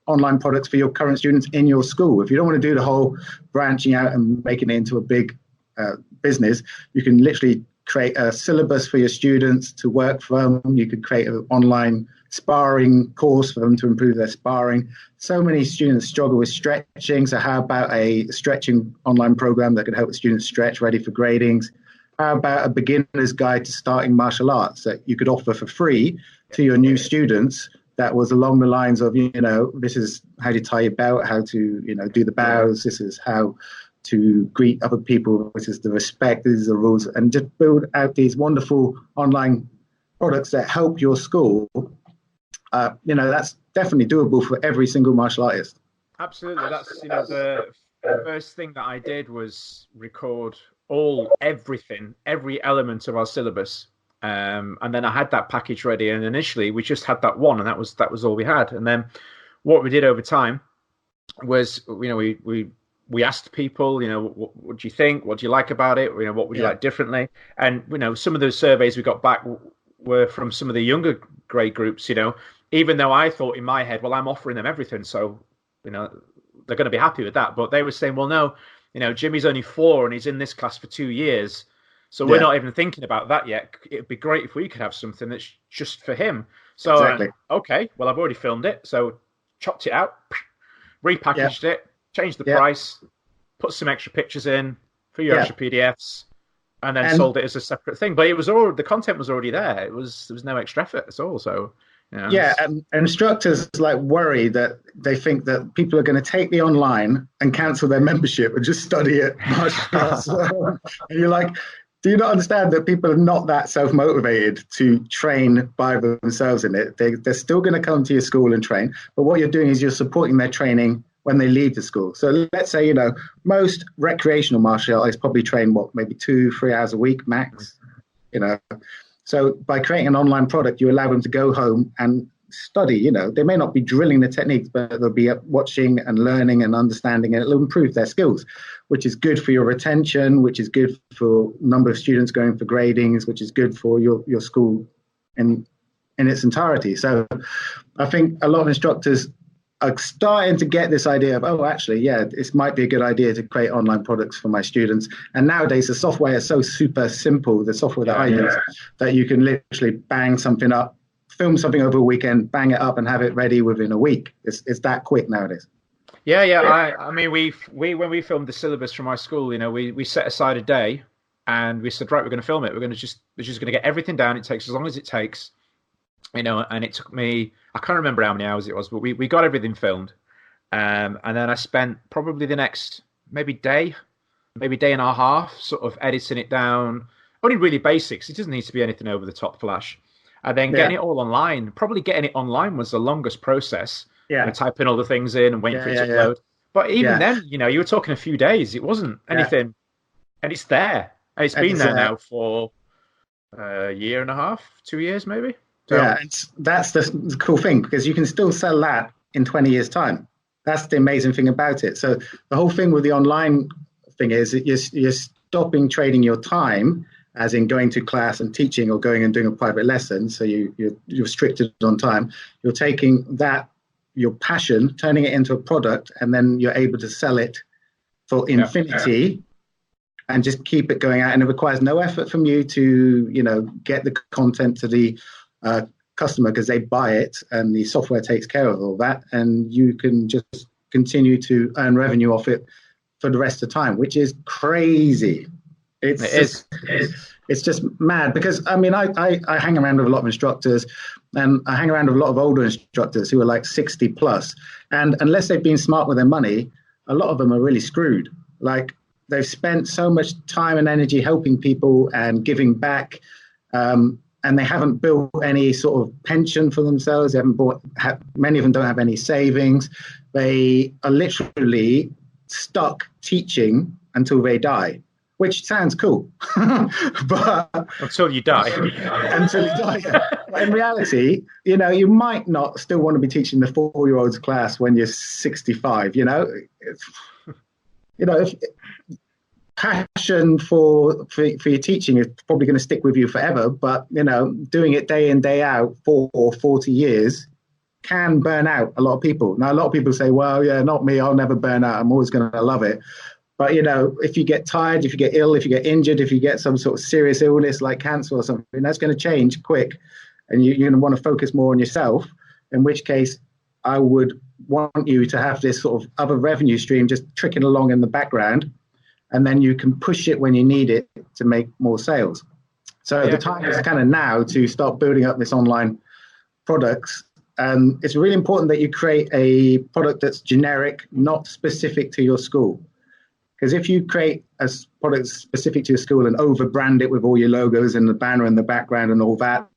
online products for your current students in your school. If you don't want to do the whole branching out and making it into a big business, you can literally create a syllabus for your students to work from. You could create an online sparring course for them to improve their sparring. So many students struggle with stretching. So how about a stretching online program that could help the students stretch ready for gradings? How about a beginner's guide to starting martial arts that you could offer for free to your new students, that was along the lines of, this is how to tie your belt, how to, do the bows. This is how to greet other people, which is the respect, these are the rules, and just build out these wonderful online products that help your school. That's definitely doable for every single martial artist. Absolutely. That's the first thing that I did was record everything, every element of our syllabus. And then I had that package ready, and initially we just had that one, and that was all we had. And then what we did over time was, we asked people, what do you think? What do you like about it? What would you like differently? And some of those surveys we got back were from some of the younger grade groups. Even though I thought in my head, well, I'm offering them everything, so they're going to be happy with that. But they were saying, well, no, Jimmy's only 4 and he's in this class for 2 years. So we're not even thinking about that yet. It'd be great if we could have something that's just for him. So, exactly. Okay, well, I've already filmed it. So chopped it out, repackaged it, changed the price, put some extra pictures in, a few extra PDFs, and then sold it as a separate thing. But the content was already there. There was no extra effort at all. So, and instructors worry that they think that people are going to take the online and cancel their membership and just study it. And you're like, do you not understand that people are not that self-motivated to train by themselves in it? They're still going to come to your school and train, but what you're doing is you're supporting their training when they leave the school. So let's say, most recreational martial artists probably train, maybe 2-3 hours a week max, So by creating an online product, you allow them to go home and study. They may not be drilling the techniques, but they'll be watching and learning and understanding, and it'll improve their skills, which is good for your retention, which is good for number of students going for gradings, which is good for your school in its entirety. So I think a lot of instructors are starting to get this idea of, actually, this might be a good idea to create online products for my students. And nowadays, the software is so super simple, the software that I use, that you can literally bang something up, film something over a weekend, bang it up, and have it ready within a week. It's that quick nowadays. Yeah. I mean, we when we filmed the syllabus from my school, we set aside a day, and we said, right, we're going to film it. We're just going to get everything down. It takes as long as it takes. And it took me, I can't remember how many hours it was, but we got everything filmed. And then I spent probably the next maybe day and a half sort of editing it down. Only really basics. It doesn't need to be anything over the top flash. And then getting it all online. Probably getting it online was the longest process. Typing all the things in and waiting for it to upload. But even then, you were talking a few days. It wasn't anything. And it's there. And it's been there now for a year and a half, 2 years maybe. So, that's the cool thing, because you can still sell that in 20 years' time. That's the amazing thing about it. So the whole thing with the online thing is that you're stopping trading your time, as in going to class and teaching or going and doing a private lesson. So you're restricted on time. You're taking your passion, turning it into a product, and then you're able to sell it for infinity. And just keep it going out, and it requires no effort from you to, get the content to the customer, because they buy it and the software takes care of all that, and you can just continue to earn revenue off it for the rest of the time, which is crazy. It's just mad, because I mean, I hang around with a lot of instructors, and I hang around with a lot of older instructors who are like 60 plus, and unless they've been smart with their money, a lot of them are really screwed. Like, they've spent so much time and energy helping people and giving back, and they haven't built any sort of pension for themselves. They haven't many of them don't have any savings. They are literally stuck teaching until they die, which sounds cool. But until you die. Until you die. But in reality, you might not still want to be teaching the 4-year-olds class when you're 65, if passion for your teaching is probably going to stick with you forever, but doing it day in, day out for 40 years can burn out a lot of people. Now, a lot of people say, well, not me, I'll never burn out, I'm always going to love it. But if you get tired, if you get ill, if you get injured, if you get some sort of serious illness like cancer or something, that's going to change quick, and you're going to want to focus more on yourself, in which case I would want you to have this sort of other revenue stream just trickling along in the background, and then you can push it when you need it to make more sales. So the time is kind of now to start building up this online products. And it's really important that you create a product that's generic, not specific to your school. Because if you create a product specific to your school and over brand it with all your logos and the banner in the background and all that,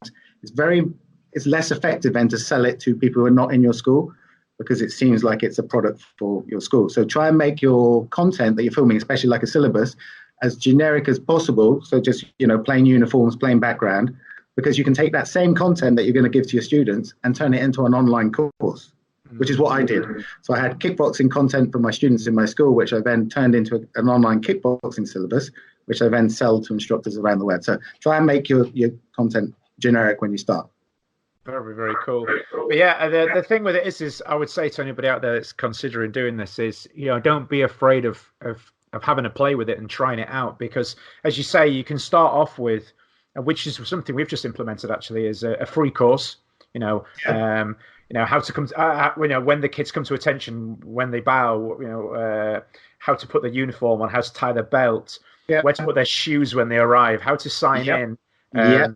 it's less effective than to sell it to people who are not in your school, because it seems like it's a product for your school. So try and make your content that you're filming, especially like a syllabus, as generic as possible. So just, plain uniforms, plain background, because you can take that same content that you're going to give to your students and turn it into an online course, which is what I did. So I had kickboxing content for my students in my school, which I then turned into an online kickboxing syllabus, which I then sell to instructors around the web. So try and make your content generic when you start. Very, very cool. But yeah, the thing with it is I would say to anybody out there that's considering doing this is, don't be afraid of having a play with it and trying it out, because as you say, you can start off with, which is something we've just implemented actually, is a free course. How to come to, when the kids come to attention, when they bow, how to put the uniform on, how to tie their belt, where to put their shoes when they arrive, how to sign in.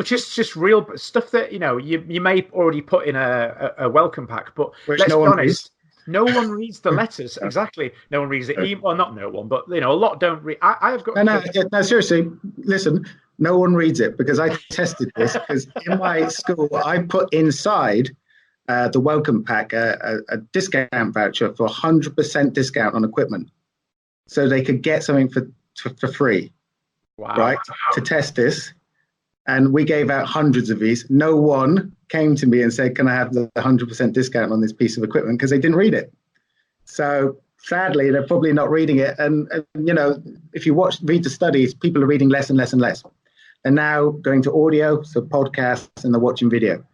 Just real stuff that you may already put in a welcome pack, but let's be honest, no one reads the letters. Exactly, no one reads the well, not no one, but a lot don't read. I've got no, seriously, listen, no one reads it, because I tested this. Because in my school, I put inside the welcome pack a discount voucher for 100% discount on equipment, so they could get something for free. Wow! Right, to test this. And we gave out hundreds of these. No one came to me and said, can I have the 100% discount on this piece of equipment? Because they didn't read it. So sadly, they're probably not reading it. And if you read the studies, people are reading less and less and less. And now going to audio, so podcasts, and they're watching video.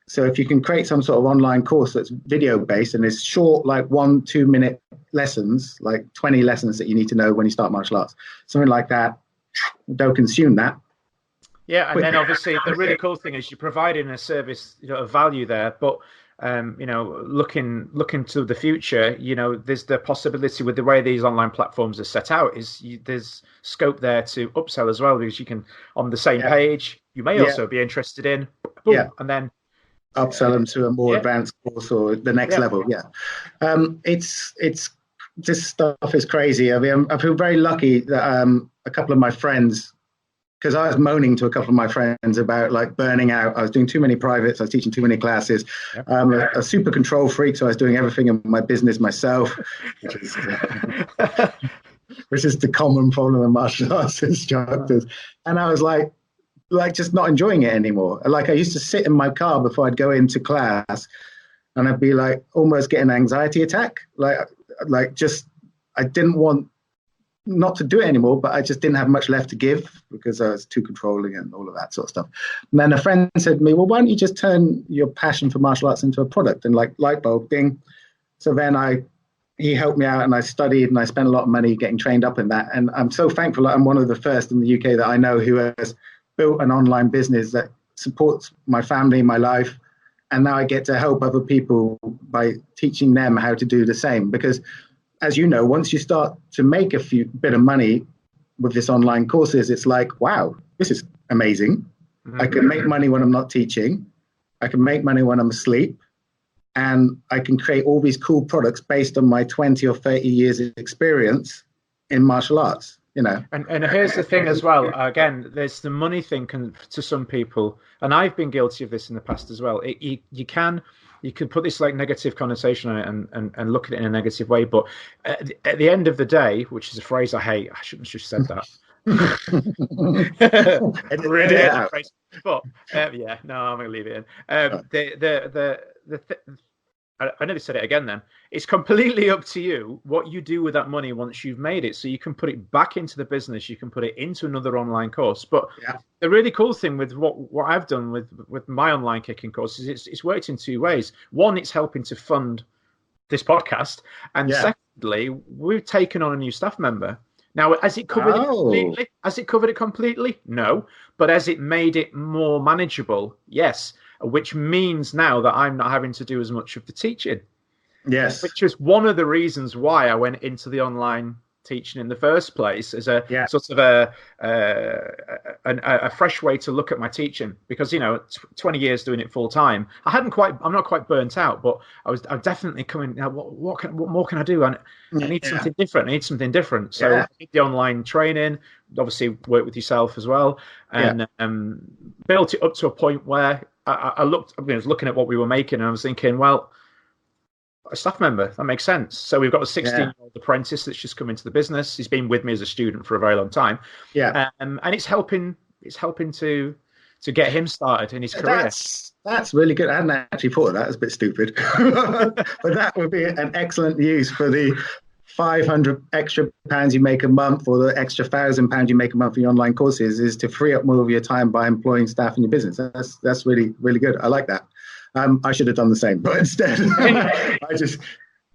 So if you can create some sort of online course that's video based and is short, like 1-2 minute lessons, like 20 lessons that you need to know when you start martial arts, something like that, they'll consume that. Yeah, and then obviously the really cool thing is you're providing a service, of value there. But looking to the future, there's the possibility with the way these online platforms are set out there's scope there to upsell as well, because you can on the same page you may also be interested in, boom, and then upsell them to a more advanced course or the next level. It's this stuff is crazy. I mean, I feel very lucky that a couple of my friends, because I was moaning to a couple of my friends about like burning out. I was doing too many privates. I was teaching too many classes. I'm a super control freak, so I was doing everything in my business myself, which is the common problem of martial arts instructors. And I was like just not enjoying it anymore. Like I used to sit in my car before I'd go into class, and I'd be like almost getting an anxiety attack. Like just I didn't want not to do it anymore, but I just didn't have much left to give because I was too controlling and all of that sort of stuff. And then a friend said to me, well, why don't you just turn your passion for martial arts into a product? And like light bulb ding. So then he helped me out, and I studied, and I spent a lot of money getting trained up in that. And I'm so thankful that I'm one of the first in the UK that I know who has built an online business that supports my family, my life. And now I get to help other people by teaching them how to do the same. Because as you know, once you start to make a bit of money with this online courses, it's like, wow, this is amazing. I can make money when I'm not teaching. I can make money when I'm asleep. And I can create all these cool products based on my 20 or 30 years of experience in martial arts, And here's the thing as well. Again, there's the money thing to some people. And I've been guilty of this in the past as well. You can put this like negative connotation on it and look at it in a negative way. But at the end of the day, which is a phrase I hate, I shouldn't have just said that. I really hate that phrase. But no, I'm going to leave it in. I never said it again then. It's completely up to you what you do with that money once you've made it. So you can put it back into the business. You can put it into another online course. But the really cool thing with what I've done with my online kicking course is it's worked in two ways. One, it's helping to fund this podcast. And secondly, we've taken on a new staff member. Now, has it covered it completely? Has it covered it completely? No. But has it made it more manageable? Yes. Which means now that I'm not having to do as much of the teaching. Yes. Which is one of the reasons why I went into the online teaching in the first place as a Yeah. sort of a fresh way to look at my teaching, because 20 years doing it full time, I'm not quite burnt out, but I'm definitely coming. What more can I do? I need something different. So I did the online training, obviously work with yourself as well, and built it up to a point where I was looking at what we were making, and I was thinking, well, a staff member, that makes sense. So we've got a 16-year-old apprentice that's just come into the business. He's been with me as a student for a very long time. And it's helping to get him started in his career. That's really good. I hadn't actually thought of that. It's a bit stupid. But that would be an excellent use for the 500 extra pounds you make a month, or the extra £1,000 you make a month for your online courses, is to free up more of your time by employing staff in your business. That's really, really good. I like that. I should have done the same, but instead I just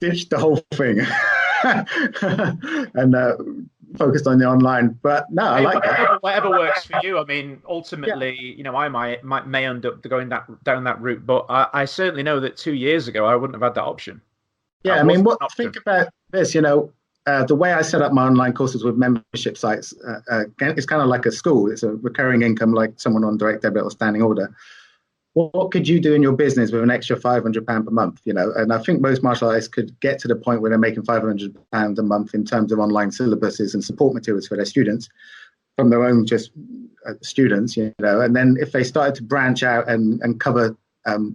ditched the whole thing and focused on the online. But no, I like that. Whatever works for you. I mean, ultimately, I may end up going down that route, but I certainly know that 2 years ago I wouldn't have had that option. Yeah, think about this. The way I set up my online courses with membership sites, it's kind of like a school. It's a recurring income, like someone on direct debit or standing order. What could you do in your business with an extra £500 per month? And I think most martial artists could get to the point where they're making £500 a month in terms of online syllabuses and support materials for their students from their own students, And then if they started to branch out and cover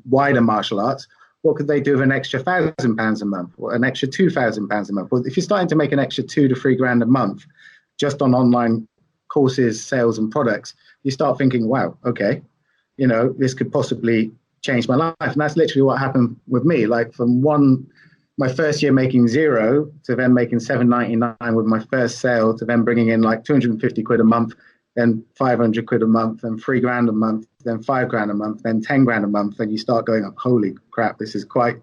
wider martial arts, what could they do with an extra £1,000 a month, or an extra £2,000 a month? Well, if you're starting to make an extra $2,000 to $3,000 a month just on online courses, sales, and products, you start thinking, wow, okay. This could possibly change my life. And that's literally what happened with me. Like from my first year making £0 to then making £7.99 with my first sale, to then bringing in like 250 quid a month, then 500 quid a month, then £3,000 a month, then £5,000 a month, then 10 grand a month. And you start going, holy crap, this is quite,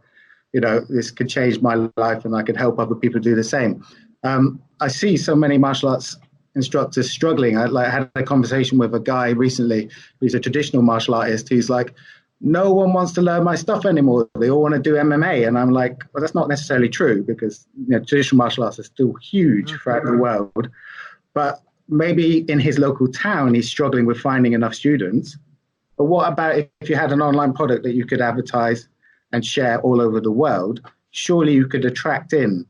this could change my life, and I could help other people do the same. I see so many martial arts instructors struggling. I had a conversation with a guy recently who's a traditional martial artist who's like, no one wants to learn my stuff anymore. They all want to do MMA. And I'm like, well, that's not necessarily true, because traditional martial arts are still huge throughout the world. But maybe in his local town, he's struggling with finding enough students. But what about if you had an online product that you could advertise and share all over the world? Surely you could attract in,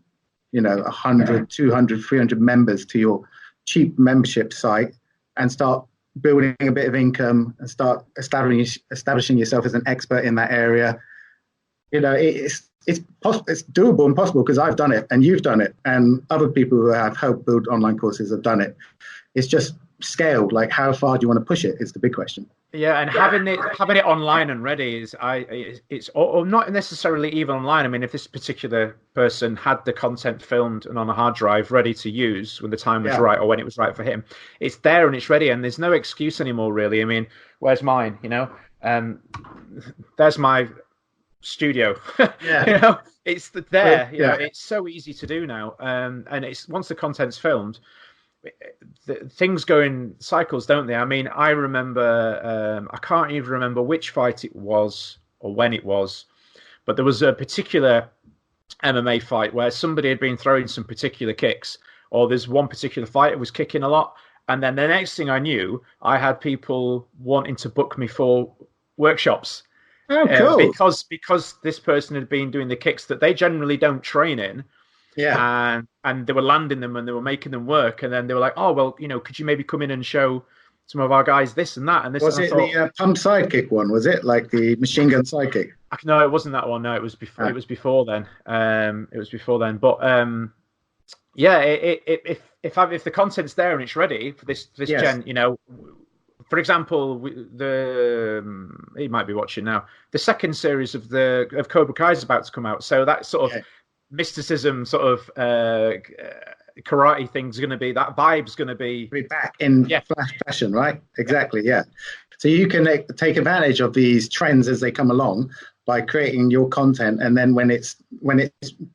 100, 200, 300 members to your cheap membership site and start building a bit of income and start establishing yourself as an expert in that area. It's doable and possible, because I've done it and you've done it, and other people who have helped build online courses have done it. It's just scaled. Like, how far do you want to push it is the big question. Yeah, and having it online and ready it's or not necessarily even online. I mean, if this particular person had the content filmed and on a hard drive ready to use when the time was right, or when it was right for him, it's there and it's ready, and there's no excuse anymore, really. I mean, where's mine? There's my studio. It's there. It's so easy to do now, and it's once the content's filmed, things go in cycles, don't they? I mean, I remember, I can't even remember which fight it was or when it was, but there was a particular MMA fight where somebody had been throwing some particular kicks, or there's one particular fighter was kicking a lot, and then the next thing I knew, I had people wanting to book me for workshops. Oh, cool. Because this person had been doing the kicks that they generally don't train in. Yeah, and they were landing them and they were making them work, and then they were like, "Oh, well, could you maybe come in and show some of our guys this and that?" And this was it. The pump sidekick one? Was it like the machine gun sidekick? No, it wasn't that one. No, it was before. It was before then. It was before then. But yeah, if the content's there and it's ready for this gen, for example, he might be watching now. The second series of Cobra Kai is about to come out, so that sort of mysticism, sort of karate thing's going to be, that vibe's going to be back in flash fashion, right? Exactly, yeah. So you can take advantage of these trends as they come along by creating your content, and then when it's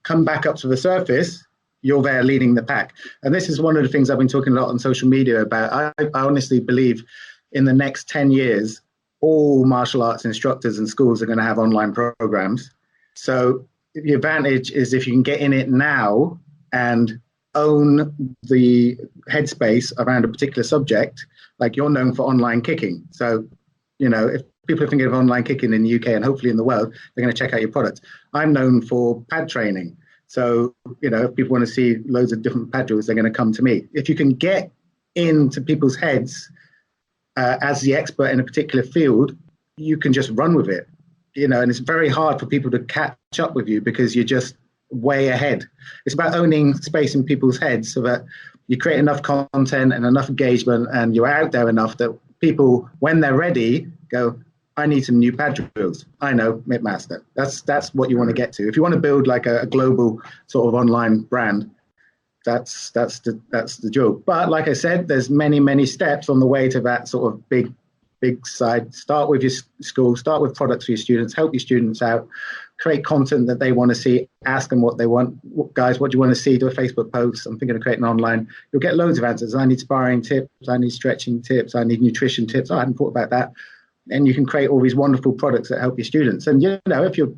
come back up to the surface, you're there leading the pack. And this is one of the things I've been talking a lot on social media about. I honestly believe in the next 10 years, all martial arts instructors and schools are going to have online programs. So the advantage is if you can get in it now and own the headspace around a particular subject, like you're known for online kicking. So, if people are thinking of online kicking in the UK and hopefully in the world, they're going to check out your product. I'm known for pad training. So, if people want to see loads of different pad drills, they're going to come to me. If you can get into people's heads as the expert in a particular field, you can just run with it, and it's very hard for people to catch up with you because you're just way ahead. It's about owning space in people's heads so that you create enough content and enough engagement and you're out there enough that people, when they're ready, go, I need some new pad drills. I know, Mittmaster. That's what you want to get to. If you want to build like a global sort of online brand, that's the joke. But like I said, there's many steps on the way to that sort of big side. Start with your school, start with products for your students, help your students out, create content that they want to see, ask them what they want. Guys, what do you want to see? Do a Facebook post. I'm thinking of creating online. You'll get loads of answers. I need sparring tips. I need stretching tips. I need nutrition tips. I hadn't thought about that. And you can create all these wonderful products that help your students. And, if you're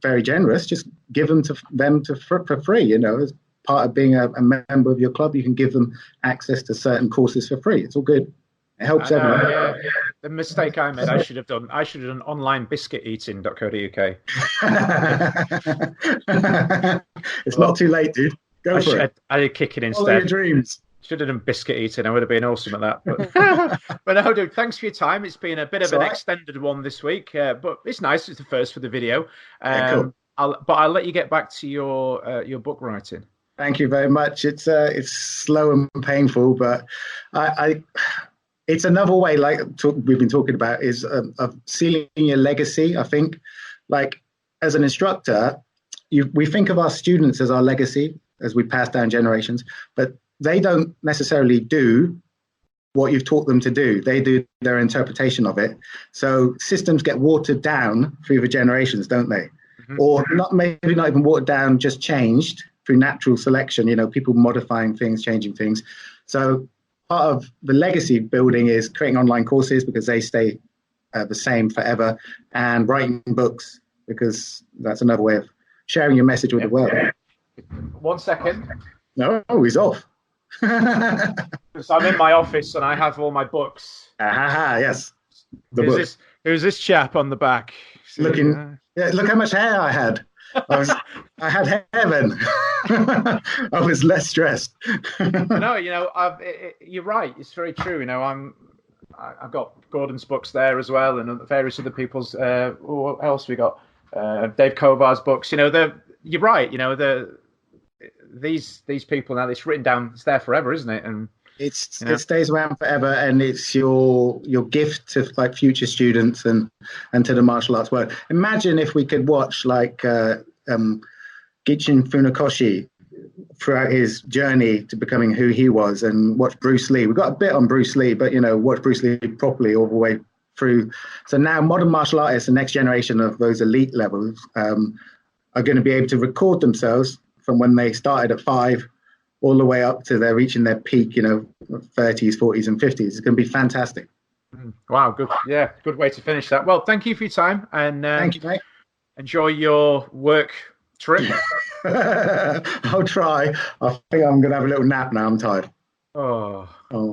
very generous, just give them for free, as part of being a member of your club. You can give them access to certain courses for free. It's all good. It helps everyone. Yeah. The mistake I made, I should have done onlinebiscuiteating.co.uk. It's not too late, dude. Go for it. I did kick it instead. Follow your dreams. Should have done biscuit eating. I would have been awesome at that. But no, dude, thanks for your time. It's been a bit of an extended one this week, but it's nice. It's the first for the video. Cool. I'll let you get back to your book writing. Thank you very much. It's slow and painful, but it's another way, like we've been talking about, is of sealing your legacy. I think, like as an instructor, we think of our students as our legacy as we pass down generations, but they don't necessarily do what you've taught them to do. They do their interpretation of it. So systems get watered down through the generations, don't they? Mm-hmm. Or maybe not even watered down, just changed through natural selection, people modifying things, changing things. So part of the legacy building is creating online courses because they stay the same forever, and writing books because that's another way of sharing your message with the world. 1 second. No, he's off. So I'm in my office and I have all my books. Yes. Who's this chap on the back? Look how much hair I had. I had hair then. I was less stressed. No, you're right. It's very true. I've got Gordon's books there as well, and various other people's. What else we got? Dave Kovar's books. You're right. These people now. It's written down. It's there forever, isn't it? And it stays around forever, and it's your gift to like future students and to the martial arts world. Imagine if we could watch like Gichin Funakoshi throughout his journey to becoming who he was, and watch Bruce Lee. We've got a bit on Bruce Lee, but watch Bruce Lee properly all the way through. So now modern martial artists, the next generation of those elite levels, are going to be able to record themselves from when they started at 5 all the way up to they're reaching their peak, 30s, 40s, and 50s. It's going to be fantastic. Wow, good. Yeah, good way to finish that. Well, thank you for your time, and thank you, mate. Enjoy your work trip. I'll try. I think I'm going to have a little nap now. I'm tired. All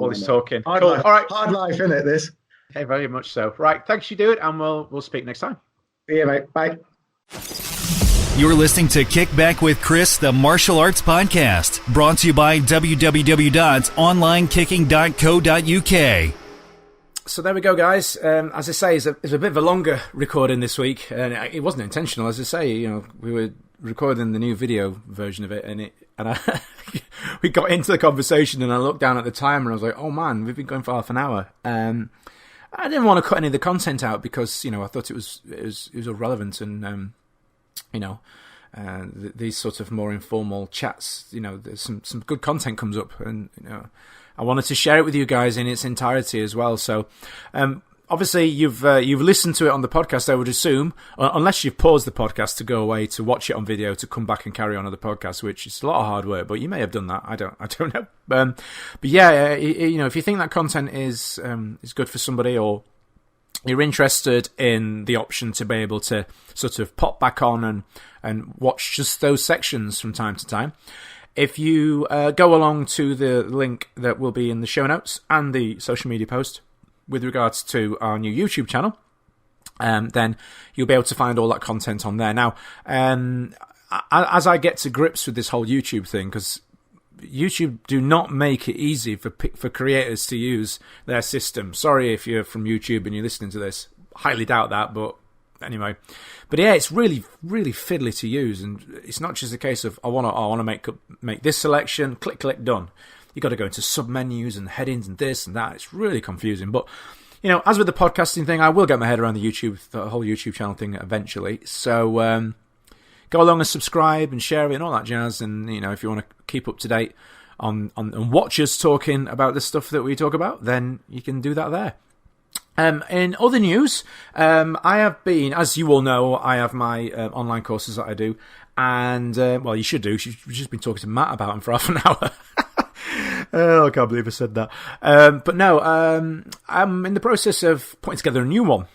this talking. Hard cool. life. All right. Hard life, isn't it, this? Hey, very much so. Right, thanks you do it, and we'll speak next time. See you, mate. Bye. You're listening to Kick Back with Chris, the martial arts podcast, brought to you by www.onlinekicking.co.uk. So there we go, guys. As I say, it's a bit of a longer recording this week, and it wasn't intentional. As I say, we were recording the new video version of it, and we got into the conversation, and I looked down at the timer, and I was like, "Oh man, we've been going for half an hour." I didn't want to cut any of the content out because I thought it was irrelevant, and these sort of more informal chats, there's some good content comes up, and I wanted to share it with you guys in its entirety as well. So, obviously you've listened to it on the podcast, I would assume, unless you've paused the podcast to go away to watch it on video to come back and carry on the podcast, which is a lot of hard work, but you may have done that. I don't know. But yeah, if you think that content is good for somebody, or you're interested in the option to be able to sort of pop back on and watch just those sections from time to time, If you go along to the link that will be in the show notes and the social media post with regards to our new YouTube channel, then you'll be able to find all that content on there. Now, as I get to grips with this whole YouTube thing, because YouTube do not make it easy for creators to use their system. Sorry if you're from YouTube and you're listening to this. Highly doubt that, but anyway. But yeah, it's really, really fiddly to use, and it's not just a case of I want to make this selection, click, done. You got to go into submenus and headings and this and that. It's really confusing. But as with the podcasting thing, I will get my head around the whole YouTube channel thing eventually. So go along and subscribe and share it and all that jazz. And if you want to keep up to date on watch us talking about the stuff that we talk about, then you can do that there. In other news, I have been, as you all know, I have my online courses that I do, and well, you should do. We've just been talking to Matt about them for half an hour. Oh, I can't believe I said that. But no, I'm in the process of putting together a new one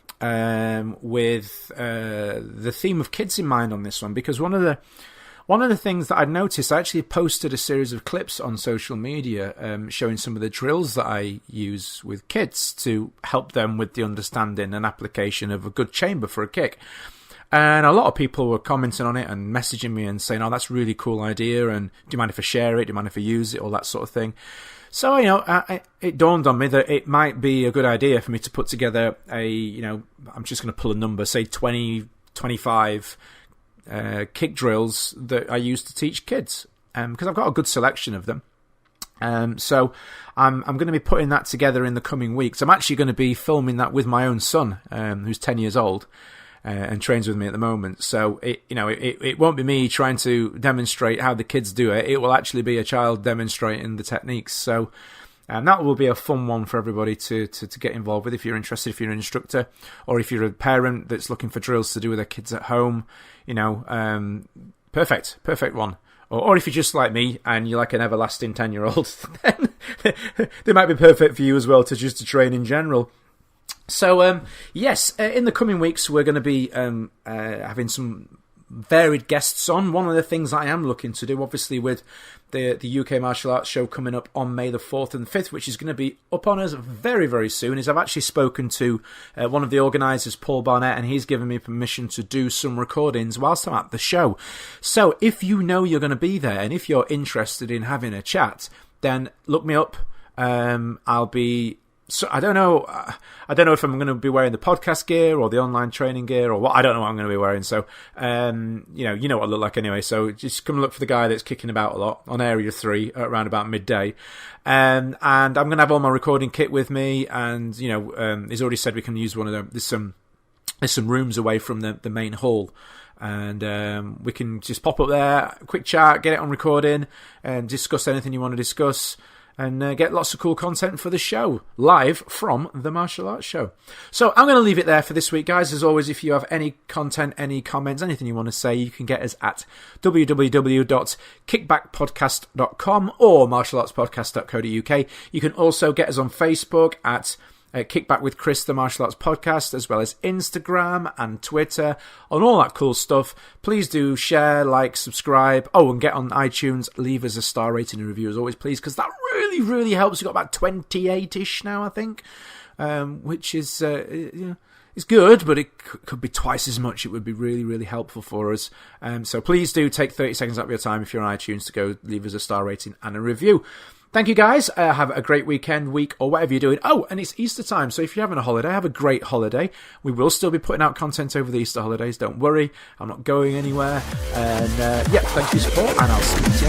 with the theme of kids in mind on this one, because one of the things that I'd noticed, I actually posted a series of clips on social media showing some of the drills that I use with kids to help them with the understanding and application of a good chamber for a kick. And a lot of people were commenting on it and messaging me and saying, oh, that's a really cool idea, and do you mind if I share it? Do you mind if I use it? All that sort of thing. So, it dawned on me that it might be a good idea for me to put together I'm just going to pull a number, say 20, 25 kick drills that I use to teach kids, because I've got a good selection of them. So I'm going to be putting that together in the coming weeks. I'm actually going to be filming that with my own son, who's 10 years old. And trains with me at the moment. So it won't be me trying to demonstrate how the kids do it. It will actually be a child demonstrating the techniques. So that will be a fun one for everybody to get involved with if you're interested, if you're an instructor, or if you're a parent that's looking for drills to do with their kids at home. Perfect one. Or if you're just like me and you're like an everlasting 10-year-old, then they might be perfect for you as well to train in general. So, yes, in the coming weeks, we're going to be having some varied guests on. One of the things I am looking to do, obviously, with the UK Martial Arts show coming up on May the 4th and 5th, which is going to be up on us very, very soon, is I've actually spoken to one of the organisers, Paul Barnett, and he's given me permission to do some recordings whilst I'm at the show. So, if you know you're going to be there, and if you're interested in having a chat, then look me up. I'll be... So I don't know if I'm going to be wearing the podcast gear or the online training gear or what. I don't know what I'm going to be wearing. So, you know what I look like anyway. So just come look for the guy that's kicking about a lot on Area 3 at around about midday. And I'm going to have all my recording kit with me. And, he's already said we can use one of them. There's some rooms away from the main hall. And we can just pop up there, quick chat, get it on recording, and discuss anything you want to discuss. And get lots of cool content for the show, live from the Martial Arts Show. So I'm going to leave it there for this week, guys. As always, if you have any content, any comments, anything you want to say, you can get us at www.kickbackpodcast.com or martialartspodcast.co.uk. You can also get us on Facebook at Kickback with Chris, the Martial Arts Podcast, as well as Instagram and Twitter, and all that cool stuff. Please do share, like, subscribe. Oh, and get on iTunes, leave us a star rating and review as always, please, because that really, really helps. We've got about 28-ish now, I think, which is it's good, but it could be twice as much. It would be really, really helpful for us. So please do take 30 seconds out of your time if you're on iTunes to go leave us a star rating and a review. Thank you, guys. Have a great weekend, week, or whatever you're doing. Oh, and it's Easter time, so if you're having a holiday, have a great holiday. We will still be putting out content over the Easter holidays. Don't worry. I'm not going anywhere. And, thanks for your support, and I'll see you next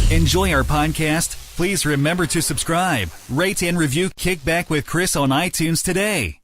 time. Enjoy our podcast? Please remember to subscribe, rate, and review Kickback with Chris on iTunes today.